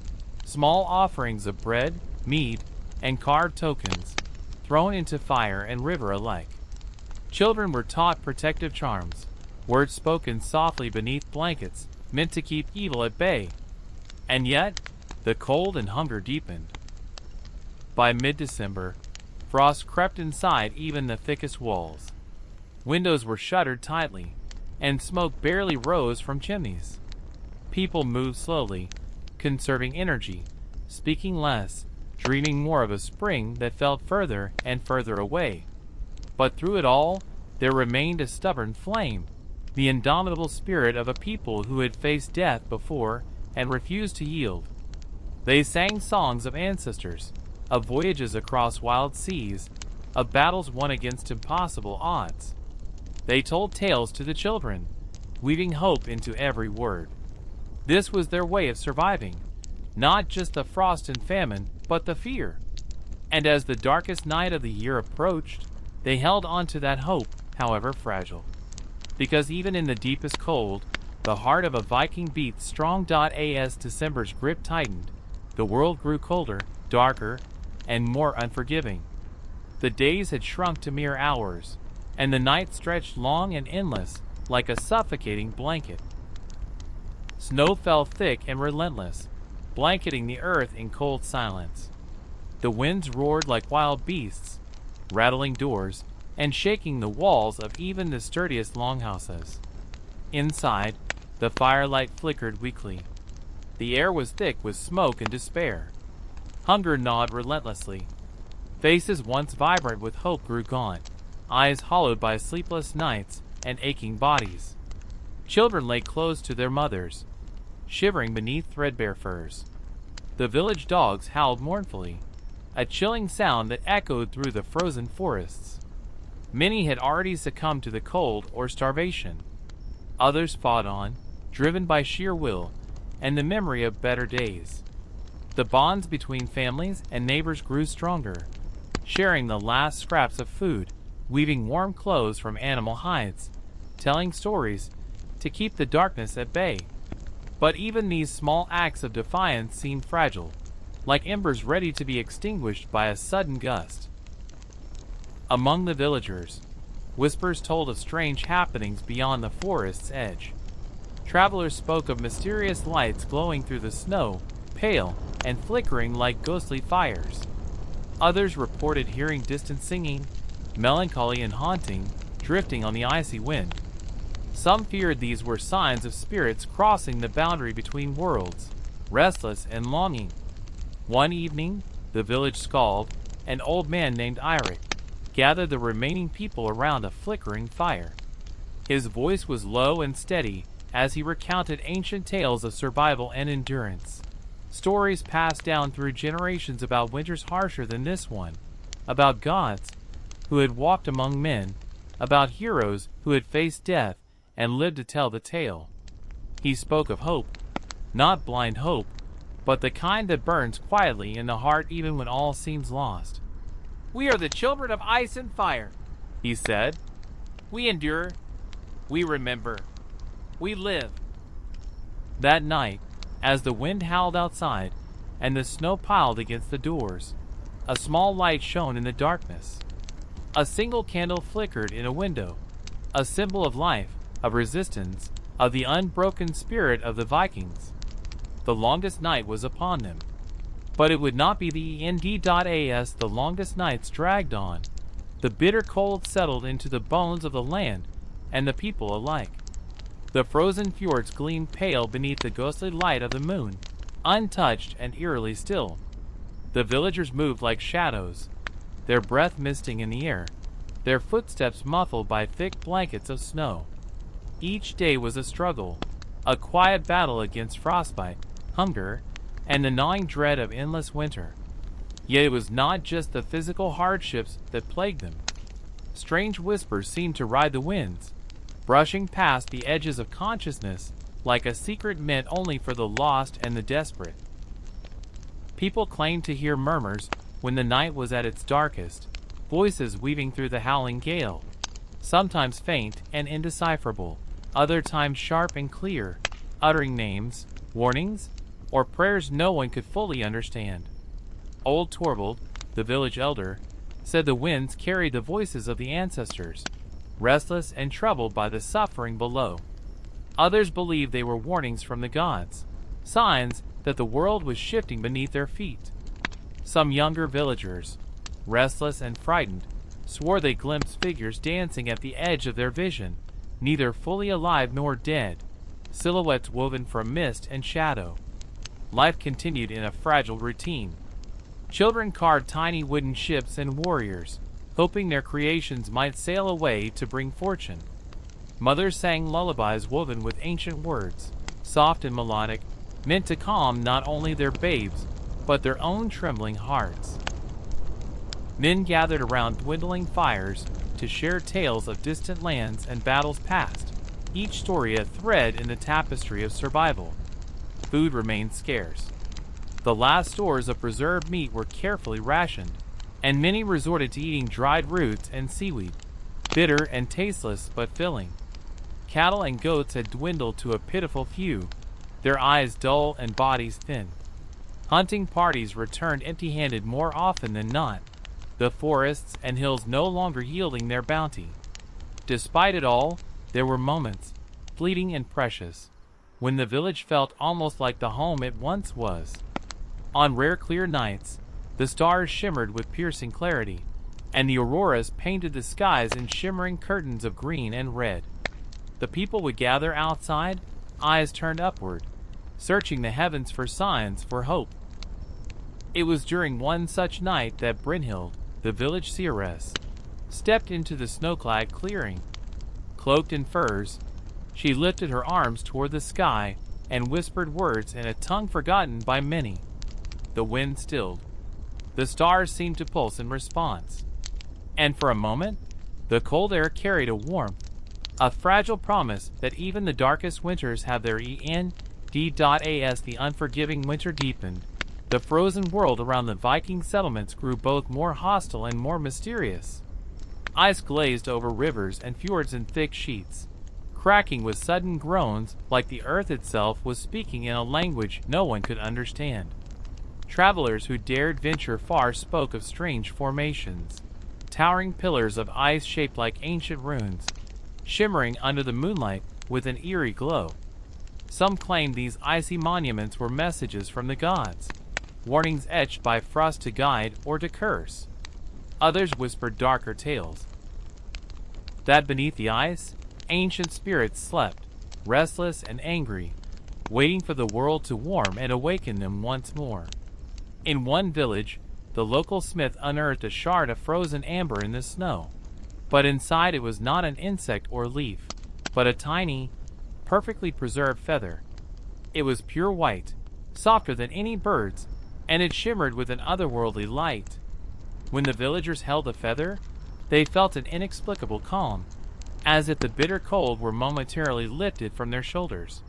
small offerings of bread, mead, and carved tokens, thrown into fire and river alike. Children were taught protective charms, words spoken softly beneath blankets, meant to keep evil at bay. And yet, the cold and hunger deepened. By mid-December, frost crept inside even the thickest walls. Windows were shuttered tightly, and smoke barely rose from chimneys. People moved slowly, conserving energy, speaking less, dreaming more of a spring that felt further and further away. But through it all, there remained a stubborn flame, the indomitable spirit of a people who had faced death before and refused to yield. They sang songs of ancestors, of voyages across wild seas, of battles won against impossible odds. They told tales to the children, weaving hope into every word. This was their way of surviving, not just the frost and famine, but the fear. And as the darkest night of the year approached, they held on to that hope, however fragile. Because even in the deepest cold, the heart of a Viking beat strong. As December's grip tightened, the world grew colder, darker, and more unforgiving. The days had shrunk to mere hours, and the night stretched long and endless, like a suffocating blanket. Snow fell thick and relentless, blanketing the earth in cold silence. The winds roared like wild beasts, rattling doors and shaking the walls of even the sturdiest longhouses. Inside, the firelight flickered weakly. The air was thick with smoke and despair. Hunger gnawed relentlessly. Faces once vibrant with hope grew gaunt, eyes hollowed by sleepless nights and aching bodies. Children lay close to their mothers, shivering beneath threadbare furs. The village dogs howled mournfully, a chilling sound that echoed through the frozen forests. Many had already succumbed to the cold or starvation. Others fought on, driven by sheer will and the memory of better days. The bonds between families and neighbors grew stronger, sharing the last scraps of food, weaving warm clothes from animal hides, telling stories to keep the darkness at bay. But even these small acts of defiance seemed fragile, like embers ready to be extinguished by a sudden gust. Among the villagers, whispers told of strange happenings beyond the forest's edge. Travelers spoke of mysterious lights glowing through the snow, pale and flickering like ghostly fires. Others reported hearing distant singing, melancholy and haunting, drifting on the icy wind. Some feared these were signs of spirits crossing the boundary between worlds, restless and longing. One evening, the village skald, an old man named Eirik, gathered the remaining people around a flickering fire. His voice was low and steady as he recounted ancient tales of survival and endurance. Stories passed down through generations about winters harsher than this one, about gods who had walked among men, about heroes who had faced death and lived to tell the tale. He spoke of hope, not blind hope, but the kind that burns quietly in the heart even when all seems lost. "We are the children of ice and fire," he said. "We endure. We remember. We live." That night, as the wind howled outside and the snow piled against the doors, a small light shone in the darkness. A single candle flickered in a window, a symbol of life, of resistance, of the unbroken spirit of the Vikings. The longest night was upon them. But it would not be the end. As the longest nights dragged on, the bitter cold settled into the bones of the land and the people alike. The frozen fjords gleamed pale beneath the ghostly light of the moon, untouched and eerily still. The villagers moved like shadows, their breath misting in the air, their footsteps muffled by thick blankets of snow. Each day was a struggle, a quiet battle against frostbite, hunger, and the gnawing dread of endless winter. Yet it was not just the physical hardships that plagued them. Strange whispers seemed to ride the winds, brushing past the edges of consciousness like a secret meant only for the lost and the desperate. People claimed to hear murmurs when the night was at its darkest, voices weaving through the howling gale, sometimes faint and indecipherable, other times sharp and clear, uttering names, warnings, or prayers no one could fully understand. Old Torvald, the village elder, said the winds carried the voices of the ancestors, restless and troubled by the suffering below. Others believed they were warnings from the gods, signs that the world was shifting beneath their feet. Some younger villagers, restless and frightened, swore they glimpsed figures dancing at the edge of their vision, neither fully alive nor dead, silhouettes woven from mist and shadow. Life continued in a fragile routine. Children carved tiny wooden ships and warriors, hoping their creations might sail away to bring fortune. Mothers sang lullabies woven with ancient words, soft and melodic, meant to calm not only their babes, but their own trembling hearts. Men gathered around dwindling fires to share tales of distant lands and battles past, each story a thread in the tapestry of survival. Food remained scarce. The last stores of preserved meat were carefully rationed, and many resorted to eating dried roots and seaweed, bitter and tasteless but filling. Cattle and goats had dwindled to a pitiful few, their eyes dull and bodies thin. Hunting parties returned empty-handed more often than not, the forests and hills no longer yielding their bounty. Despite it all, there were moments, fleeting and precious, when the village felt almost like the home it once was. On rare clear nights, the stars shimmered with piercing clarity, and the auroras painted the skies in shimmering curtains of green and red. The people would gather outside, eyes turned upward, searching the heavens for signs for hope. It was during one such night that Brynhild, the village seeress, stepped into the snow-clad clearing. Cloaked in furs, she lifted her arms toward the sky and whispered words in a tongue forgotten by many. The wind stilled. The stars seemed to pulse in response. And for a moment, the cold air carried a warmth, a fragile promise that even the darkest winters have their end. As the unforgiving winter deepened, the frozen world around the Viking settlements grew both more hostile and more mysterious. Ice glazed over rivers and fjords in thick sheets, cracking with sudden groans like the earth itself was speaking in a language no one could understand. Travelers who dared venture far spoke of strange formations, towering pillars of ice shaped like ancient runes, shimmering under the moonlight with an eerie glow. Some claimed these icy monuments were messages from the gods, warnings etched by frost to guide or to curse. Others whispered darker tales, that beneath the ice, ancient spirits slept, restless and angry, waiting for the world to warm and awaken them once more. In one village, the local smith unearthed a shard of frozen amber in the snow, but inside it was not an insect or leaf, but a tiny, perfectly preserved feather. It was pure white, softer than any bird's, and it shimmered with an otherworldly light. When the villagers held the feather, they felt an inexplicable calm, as if the bitter cold were momentarily lifted from their shoulders.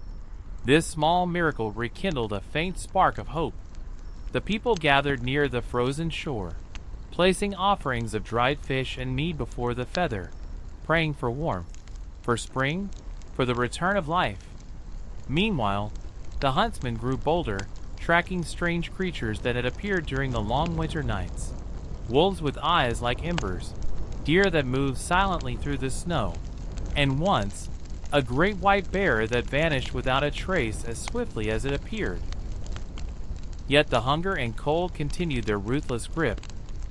This small miracle rekindled a faint spark of hope. The people gathered near the frozen shore, placing offerings of dried fish and meat before the feather, praying for warmth, for spring, for the return of life. Meanwhile, the huntsmen grew bolder, tracking strange creatures that had appeared during the long winter nights. Wolves with eyes like embers, deer that moved silently through the snow, and once, a great white bear that vanished without a trace as swiftly as it appeared. Yet the hunger and cold continued their ruthless grip,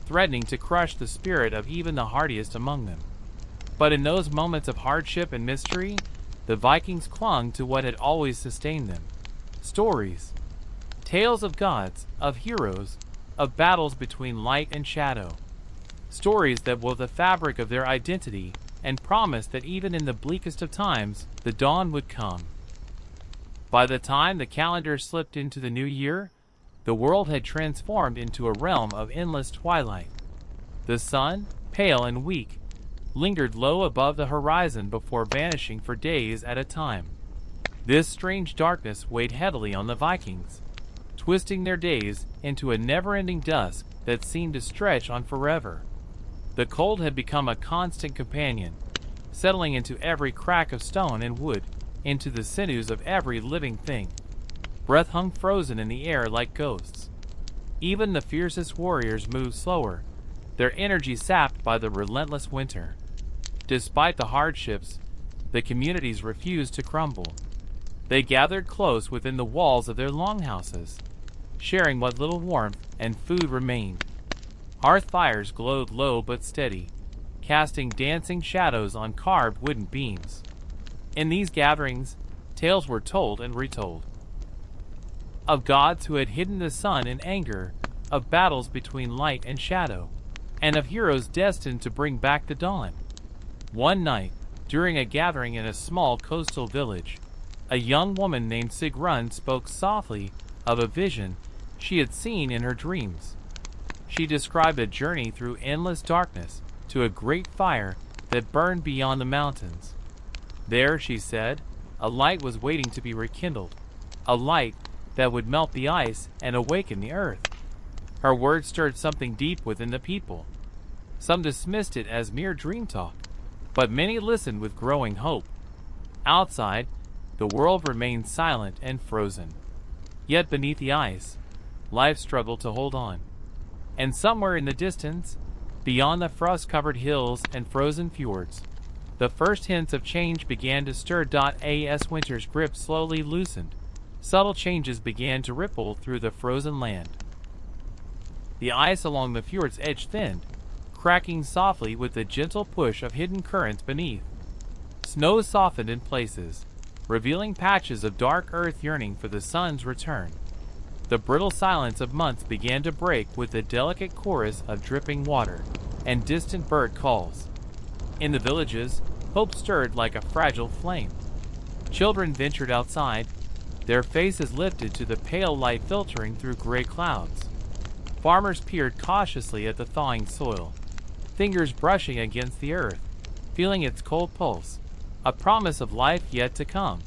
threatening to crush the spirit of even the hardiest among them. But in those moments of hardship and mystery, the Vikings clung to what had always sustained them. Stories. Tales of gods, of heroes, of battles between light and shadow. Stories that wove the fabric of their identity and promised that even in the bleakest of times, the dawn would come. By the time the calendar slipped into the new year, the world had transformed into a realm of endless twilight. The sun, pale and weak, lingered low above the horizon before vanishing for days at a time. This strange darkness weighed heavily on the Vikings, twisting their days into a never-ending dusk that seemed to stretch on forever. The cold had become a constant companion, settling into every crack of stone and wood, into the sinews of every living thing. Breath hung frozen in the air like ghosts. Even the fiercest warriors moved slower, their energy sapped by the relentless winter. Despite the hardships, the communities refused to crumble. They gathered close within the walls of their longhouses, sharing what little warmth and food remained. Hearth fires glowed low but steady, casting dancing shadows on carved wooden beams. In these gatherings, tales were told and retold. Of gods who had hidden the sun in anger, of battles between light and shadow, and of heroes destined to bring back the dawn. One night, during a gathering in a small coastal village, a young woman named Sigrun spoke softly of a vision she had seen in her dreams. She described a journey through endless darkness to a great fire that burned beyond the mountains. There, she said, a light was waiting to be rekindled, a light that would melt the ice and awaken the earth. Her words stirred something deep within the people. Some dismissed it as mere dream talk, but many listened with growing hope. Outside, the world remained silent and frozen. Yet beneath the ice, life struggled to hold on. And somewhere in the distance, beyond the frost-covered hills and frozen fjords, the first hints of change began to stir. As winter's grip slowly loosened, subtle changes began to ripple through the frozen land. The ice along the fjord's edge thinned, cracking softly with the gentle push of hidden currents beneath. Snow softened in places, revealing patches of dark earth yearning for the sun's return. The brittle silence of months began to break with a delicate chorus of dripping water and distant bird calls. In the villages, hope stirred like a fragile flame. Children ventured outside, their faces lifted to the pale light filtering through gray clouds. Farmers peered cautiously at the thawing soil, fingers brushing against the earth, feeling its cold pulse, a promise of life yet to come.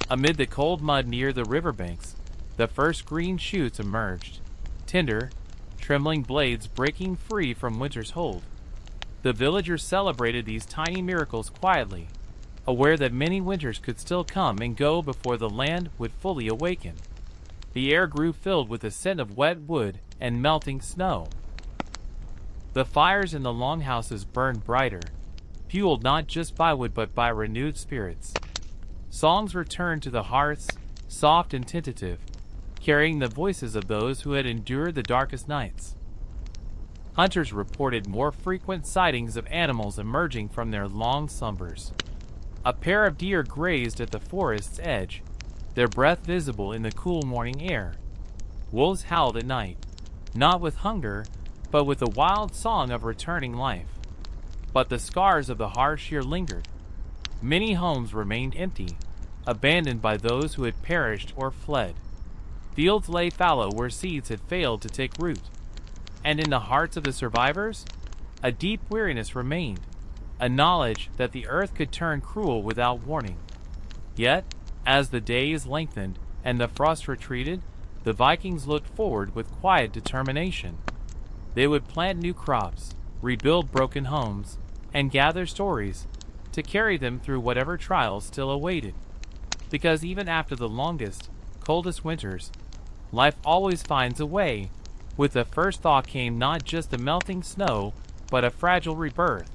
Amid the cold mud near the riverbanks, the first green shoots emerged, tender, trembling blades breaking free from winter's hold. The villagers celebrated these tiny miracles quietly, aware that many winters could still come and go before the land would fully awaken. The air grew filled with the scent of wet wood and melting snow. The fires in the longhouses burned brighter, fueled not just by wood but by renewed spirits. Songs returned to the hearths, soft and tentative, carrying the voices of those who had endured the darkest nights. Hunters reported more frequent sightings of animals emerging from their long slumbers. A pair of deer grazed at the forest's edge, their breath visible in the cool morning air. Wolves howled at night, not with hunger, but with the wild song of returning life. But the scars of the harsh year lingered. Many homes remained empty, abandoned by those who had perished or fled. Fields lay fallow where seeds had failed to take root. And in the hearts of the survivors, a deep weariness remained, a knowledge that the earth could turn cruel without warning. Yet, as the days lengthened and the frost retreated, the Vikings looked forward with quiet determination. They would plant new crops, rebuild broken homes, and gather stories to carry them through whatever trials still awaited. Because even after the longest, coldest winters, life always finds a way. With the first thaw came not just the melting snow, but a fragile rebirth.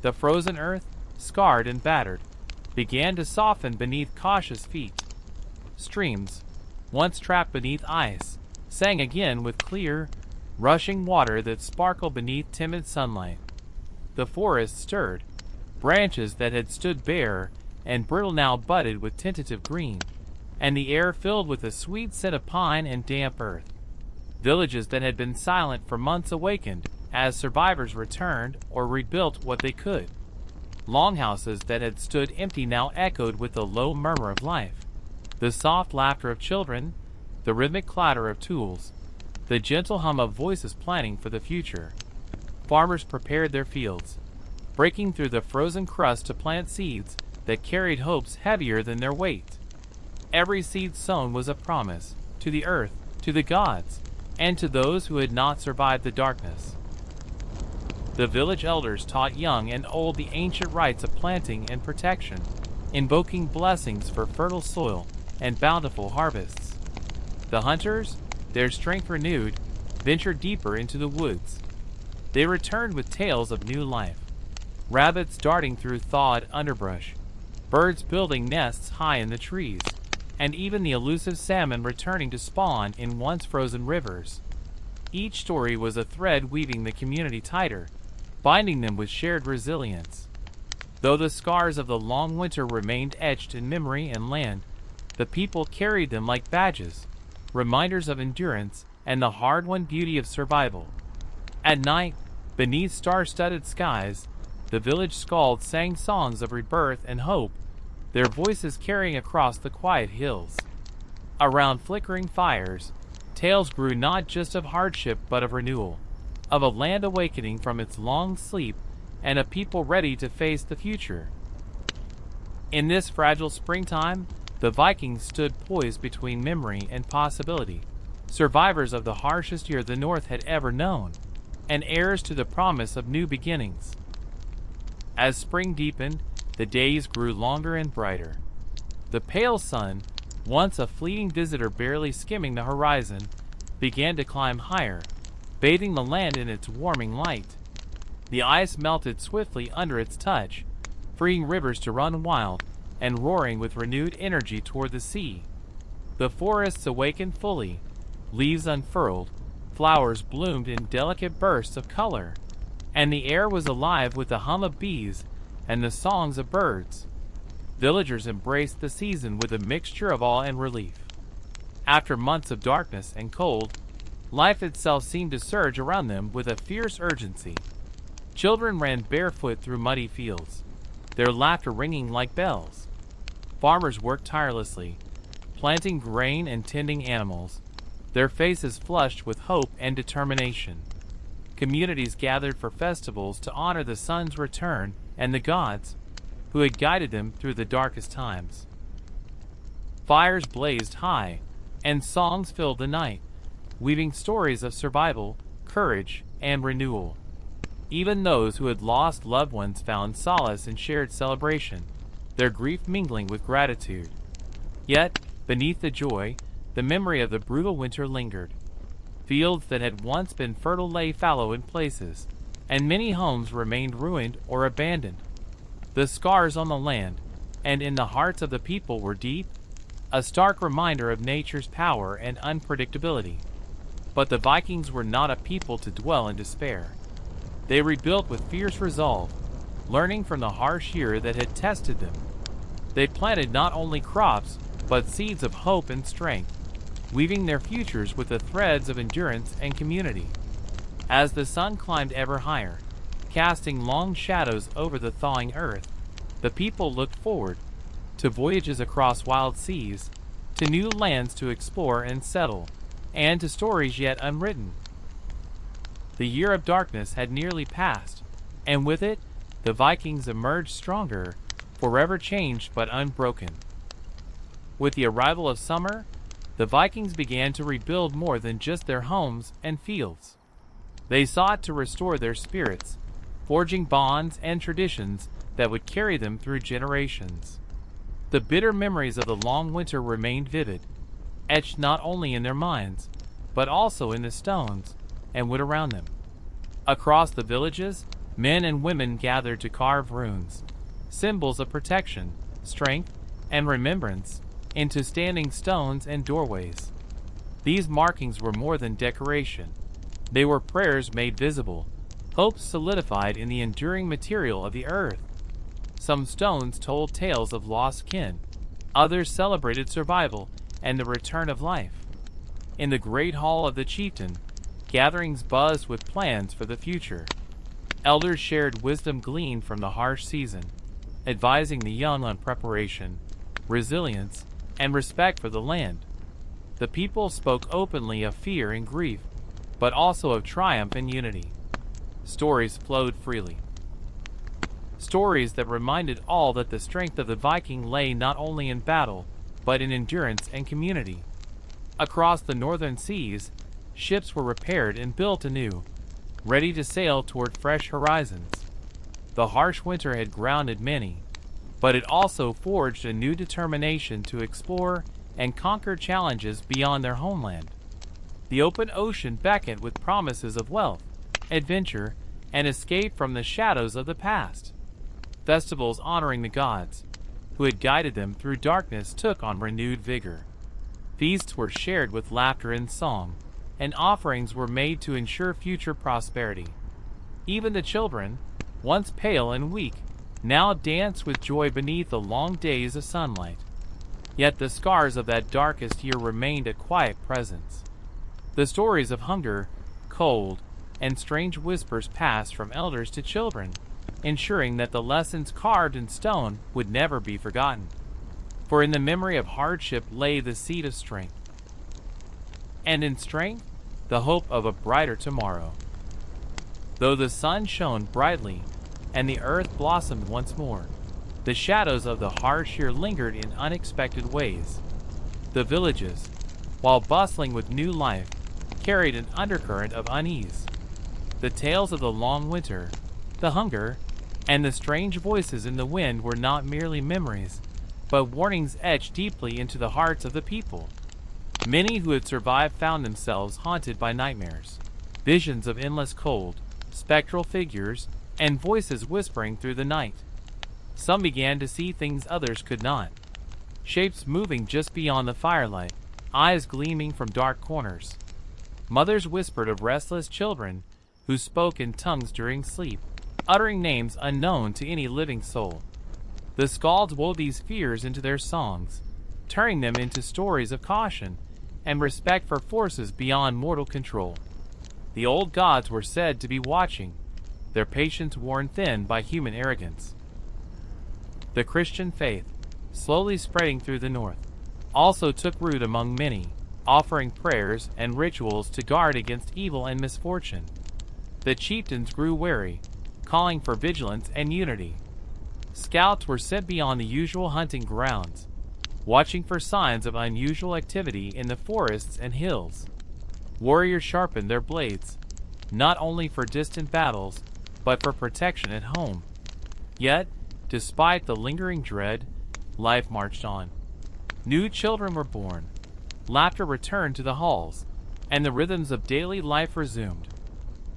The frozen earth, scarred and battered, began to soften beneath cautious feet. Streams, once trapped beneath ice, sang again with clear, rushing water that sparkled beneath timid sunlight. The forest stirred, branches that had stood bare and brittle now budded with tentative green, and the air filled with a sweet scent of pine and damp earth. Villages that had been silent for months awakened as survivors returned or rebuilt what they could. Longhouses that had stood empty now echoed with the low murmur of life, the soft laughter of children, the rhythmic clatter of tools, the gentle hum of voices planning for the future. Farmers prepared their fields, breaking through the frozen crust to plant seeds that carried hopes heavier than their weight. Every seed sown was a promise, to the earth, to the gods, and to those who had not survived the darkness. The village elders taught young and old the ancient rites of planting and protection, invoking blessings for fertile soil and bountiful harvests. The hunters, their strength renewed, ventured deeper into the woods. They returned with tales of new life, rabbits darting through thawed underbrush, birds building nests high in the trees, and even the elusive salmon returning to spawn in once frozen rivers. Each story was a thread weaving the community tighter, binding them with shared resilience. Though the scars of the long winter remained etched in memory and land, the people carried them like badges, reminders of endurance and the hard-won beauty of survival. At night, beneath star-studded skies, the village skalds sang songs of rebirth and hope, their voices carrying across the quiet hills. Around flickering fires, tales grew not just of hardship but of renewal, of a land awakening from its long sleep and a people ready to face the future. In this fragile springtime, the Vikings stood poised between memory and possibility, survivors of the harshest year the North had ever known, and heirs to the promise of new beginnings. As spring deepened, the days grew longer and brighter. The pale sun, once a fleeting visitor barely skimming the horizon, began to climb higher, bathing the land in its warming light. The ice melted swiftly under its touch, freeing rivers to run wild and roaring with renewed energy toward the sea. The forests awakened fully, leaves unfurled, flowers bloomed in delicate bursts of color, and the air was alive with the hum of bees and the songs of birds. Villagers embraced the season with a mixture of awe and relief. After months of darkness and cold, life itself seemed to surge around them with a fierce urgency. Children ran barefoot through muddy fields, their laughter ringing like bells. Farmers worked tirelessly, planting grain and tending animals, their faces flushed with hope and determination. Communities gathered for festivals to honor the sun's return and the gods who had guided them through the darkest times. Fires blazed high, and songs filled the night, weaving stories of survival, courage, and renewal. Even those who had lost loved ones found solace in shared celebration, their grief mingling with gratitude. Yet, beneath the joy, the memory of the brutal winter lingered. Fields that had once been fertile lay fallow in places, and many homes remained ruined or abandoned. The scars on the land and in the hearts of the people were deep, a stark reminder of nature's power and unpredictability. But the Vikings were not a people to dwell in despair. They rebuilt with fierce resolve, learning from the harsh year that had tested them. They planted not only crops, but seeds of hope and strength, weaving their futures with the threads of endurance and community. As the sun climbed ever higher, casting long shadows over the thawing earth, the people looked forward to voyages across wild seas, to new lands to explore and settle, and to stories yet unwritten. The year of darkness had nearly passed, and with it, the Vikings emerged stronger, forever changed but unbroken. With the arrival of summer, the Vikings began to rebuild more than just their homes and fields. They sought to restore their spirits, forging bonds and traditions that would carry them through generations. The bitter memories of the long winter remained vivid, etched not only in their minds, but also in the stones and wood around them. Across the villages, men and women gathered to carve runes, symbols of protection, strength, and remembrance, into standing stones and doorways. These markings were more than decoration. They were prayers made visible, hopes solidified in the enduring material of the earth. Some stones told tales of lost kin, others celebrated survival and the return of life. In the great hall of the chieftain, gatherings buzzed with plans for the future. Elders shared wisdom gleaned from the harsh season, advising the young on preparation, resilience, and respect for the land. The people spoke openly of fear and grief, but also of triumph and unity. Stories flowed freely. Stories that reminded all that the strength of the Viking lay not only in battle, but in endurance and community. Across the northern seas, ships were repaired and built anew, ready to sail toward fresh horizons. The harsh winter had grounded many, but it also forged a new determination to explore and conquer challenges beyond their homeland. The open ocean beckoned with promises of wealth, adventure, and escape from the shadows of the past. Festivals honoring the gods, who had guided them through darkness, took on renewed vigor. Feasts were shared with laughter and song, and offerings were made to ensure future prosperity. Even the children, once pale and weak, now danced with joy beneath the long days of sunlight. Yet the scars of that darkest year remained a quiet presence. The stories of hunger, cold, and strange whispers passed from elders to children, ensuring that the lessons carved in stone would never be forgotten. For in the memory of hardship lay the seed of strength, and in strength, the hope of a brighter tomorrow. Though the sun shone brightly and the earth blossomed once more, The shadows of the harsh year lingered in unexpected ways. The villages, while bustling with new life, carried an undercurrent of unease. The tales of the long winter, the hunger, and the strange voices in the wind were not merely memories, but warnings etched deeply into the hearts of the people. Many who had survived found themselves haunted by nightmares, visions of endless cold, spectral figures, and voices whispering through the night. Some began to see things others could not. Shapes moving just beyond the firelight, eyes gleaming from dark corners. Mothers whispered of restless children who spoke in tongues during sleep, uttering names unknown to any living soul. The skalds wove these fears into their songs, turning them into stories of caution and respect for forces beyond mortal control. The old gods were said to be watching, their patience worn thin by human arrogance. The Christian faith, slowly spreading through the north, also took root among many, offering prayers and rituals to guard against evil and misfortune. The chieftains grew wary, calling for vigilance and unity. Scouts were sent beyond the usual hunting grounds, watching for signs of unusual activity in the forests and hills. Warriors sharpened their blades, not only for distant battles, but for protection at home. Yet, despite the lingering dread, life marched on. New children were born, laughter returned to the halls, and the rhythms of daily life resumed.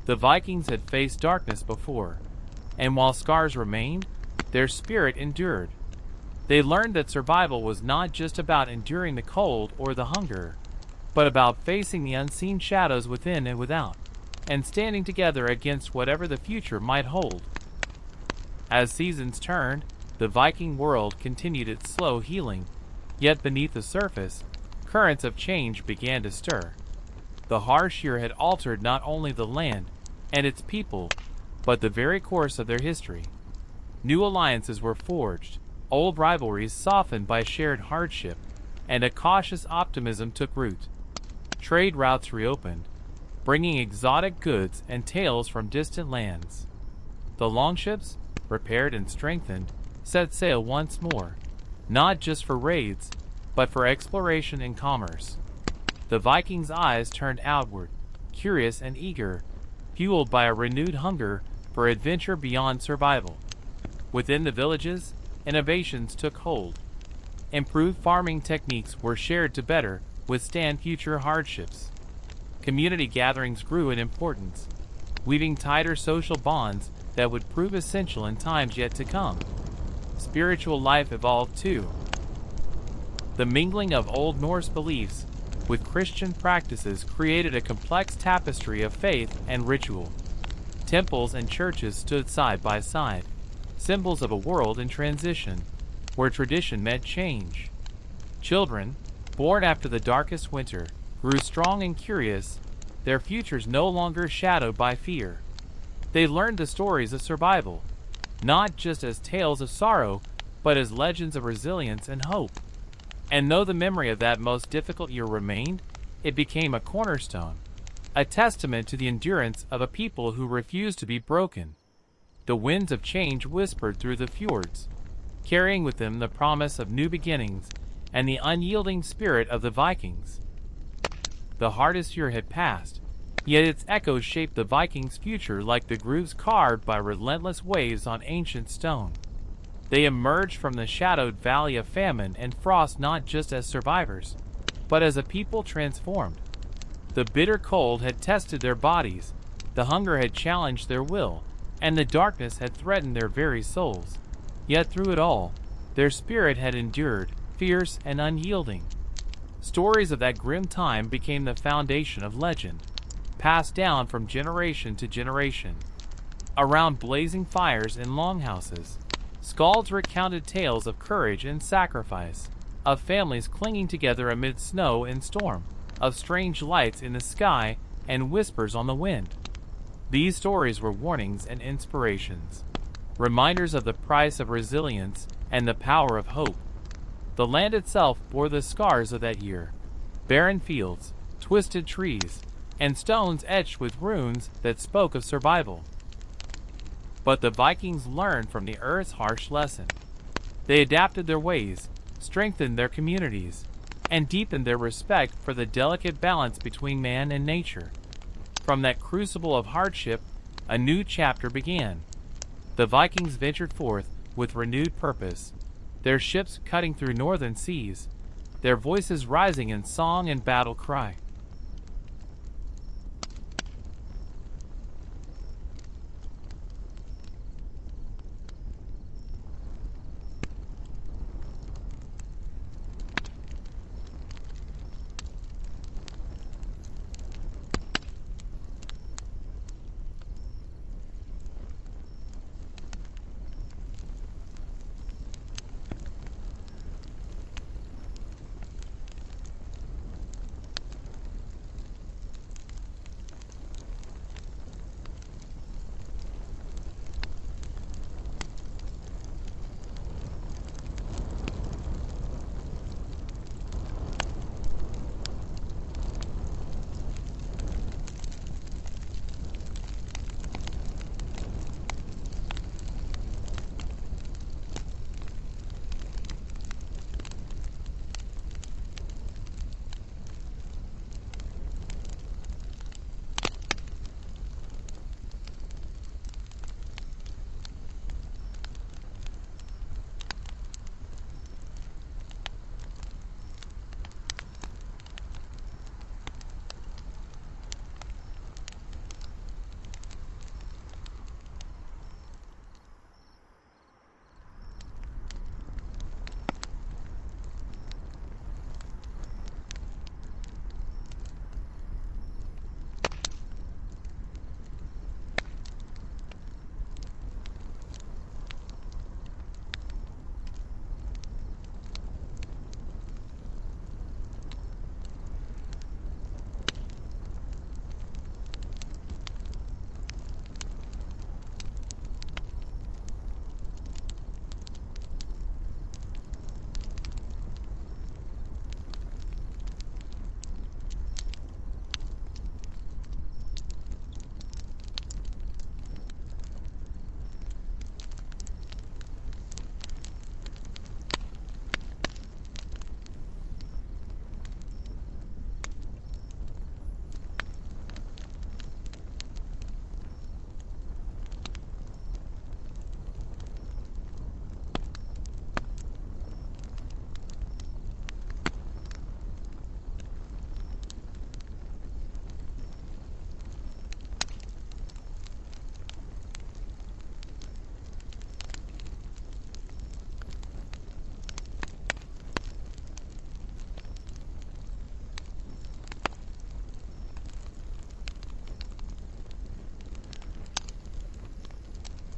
The Vikings had faced darkness before, and while scars remained, their spirit endured. They learned that survival was not just about enduring the cold or the hunger, but about facing the unseen shadows within and without, and standing together against whatever the future might hold. As seasons turned, the Viking world continued its slow healing, yet beneath the surface, currents of change began to stir. The harsh year had altered not only the land and its people, but the very course of their history. New alliances were forged, old rivalries softened by shared hardship, and a cautious optimism took root. Trade routes reopened, bringing exotic goods and tales from distant lands. The longships, repaired and strengthened, set sail once more, not just for raids, but for exploration and commerce. The Vikings' eyes turned outward, curious and eager, fueled by a renewed hunger for adventure beyond survival. Within the villages, innovations took hold. Improved farming techniques were shared to better withstand future hardships. Community gatherings grew in importance, weaving tighter social bonds that would prove essential in times yet to come. Spiritual life evolved too. The mingling of Old Norse beliefs with Christian practices created a complex tapestry of faith and ritual. Temples and churches stood side by side, symbols of a world in transition, where tradition met change. Children, born after the darkest winter, grew strong and curious, their futures no longer shadowed by fear. They learned the stories of survival, not just as tales of sorrow, but as legends of resilience and hope. And though the memory of that most difficult year remained, it became a cornerstone, a testament to the endurance of a people who refused to be broken. The winds of change whispered through the fjords, carrying with them the promise of new beginnings and the unyielding spirit of the Vikings. The hardest year had passed, yet its echoes shaped the Vikings' future like the grooves carved by relentless waves on ancient stone. They emerged from the shadowed valley of famine and frost not just as survivors, but as a people transformed. The bitter cold had tested their bodies, the hunger had challenged their will, and the darkness had threatened their very souls. Yet through it all, their spirit had endured, fierce and unyielding. Stories of that grim time became the foundation of legend, passed down from generation to generation. Around blazing fires in longhouses, skalds recounted tales of courage and sacrifice, of families clinging together amid snow and storm, of strange lights in the sky and whispers on the wind. These stories were warnings and inspirations, reminders of the price of resilience and the power of hope. The land itself bore the scars of that year: barren fields, twisted trees, and stones etched with runes that spoke of survival. But the Vikings learned from the earth's harsh lesson. They adapted their ways, strengthened their communities, and deepened their respect for the delicate balance between man and nature. From that crucible of hardship, a new chapter began. The Vikings ventured forth with renewed purpose, their ships cutting through northern seas, their voices rising in song and battle cry.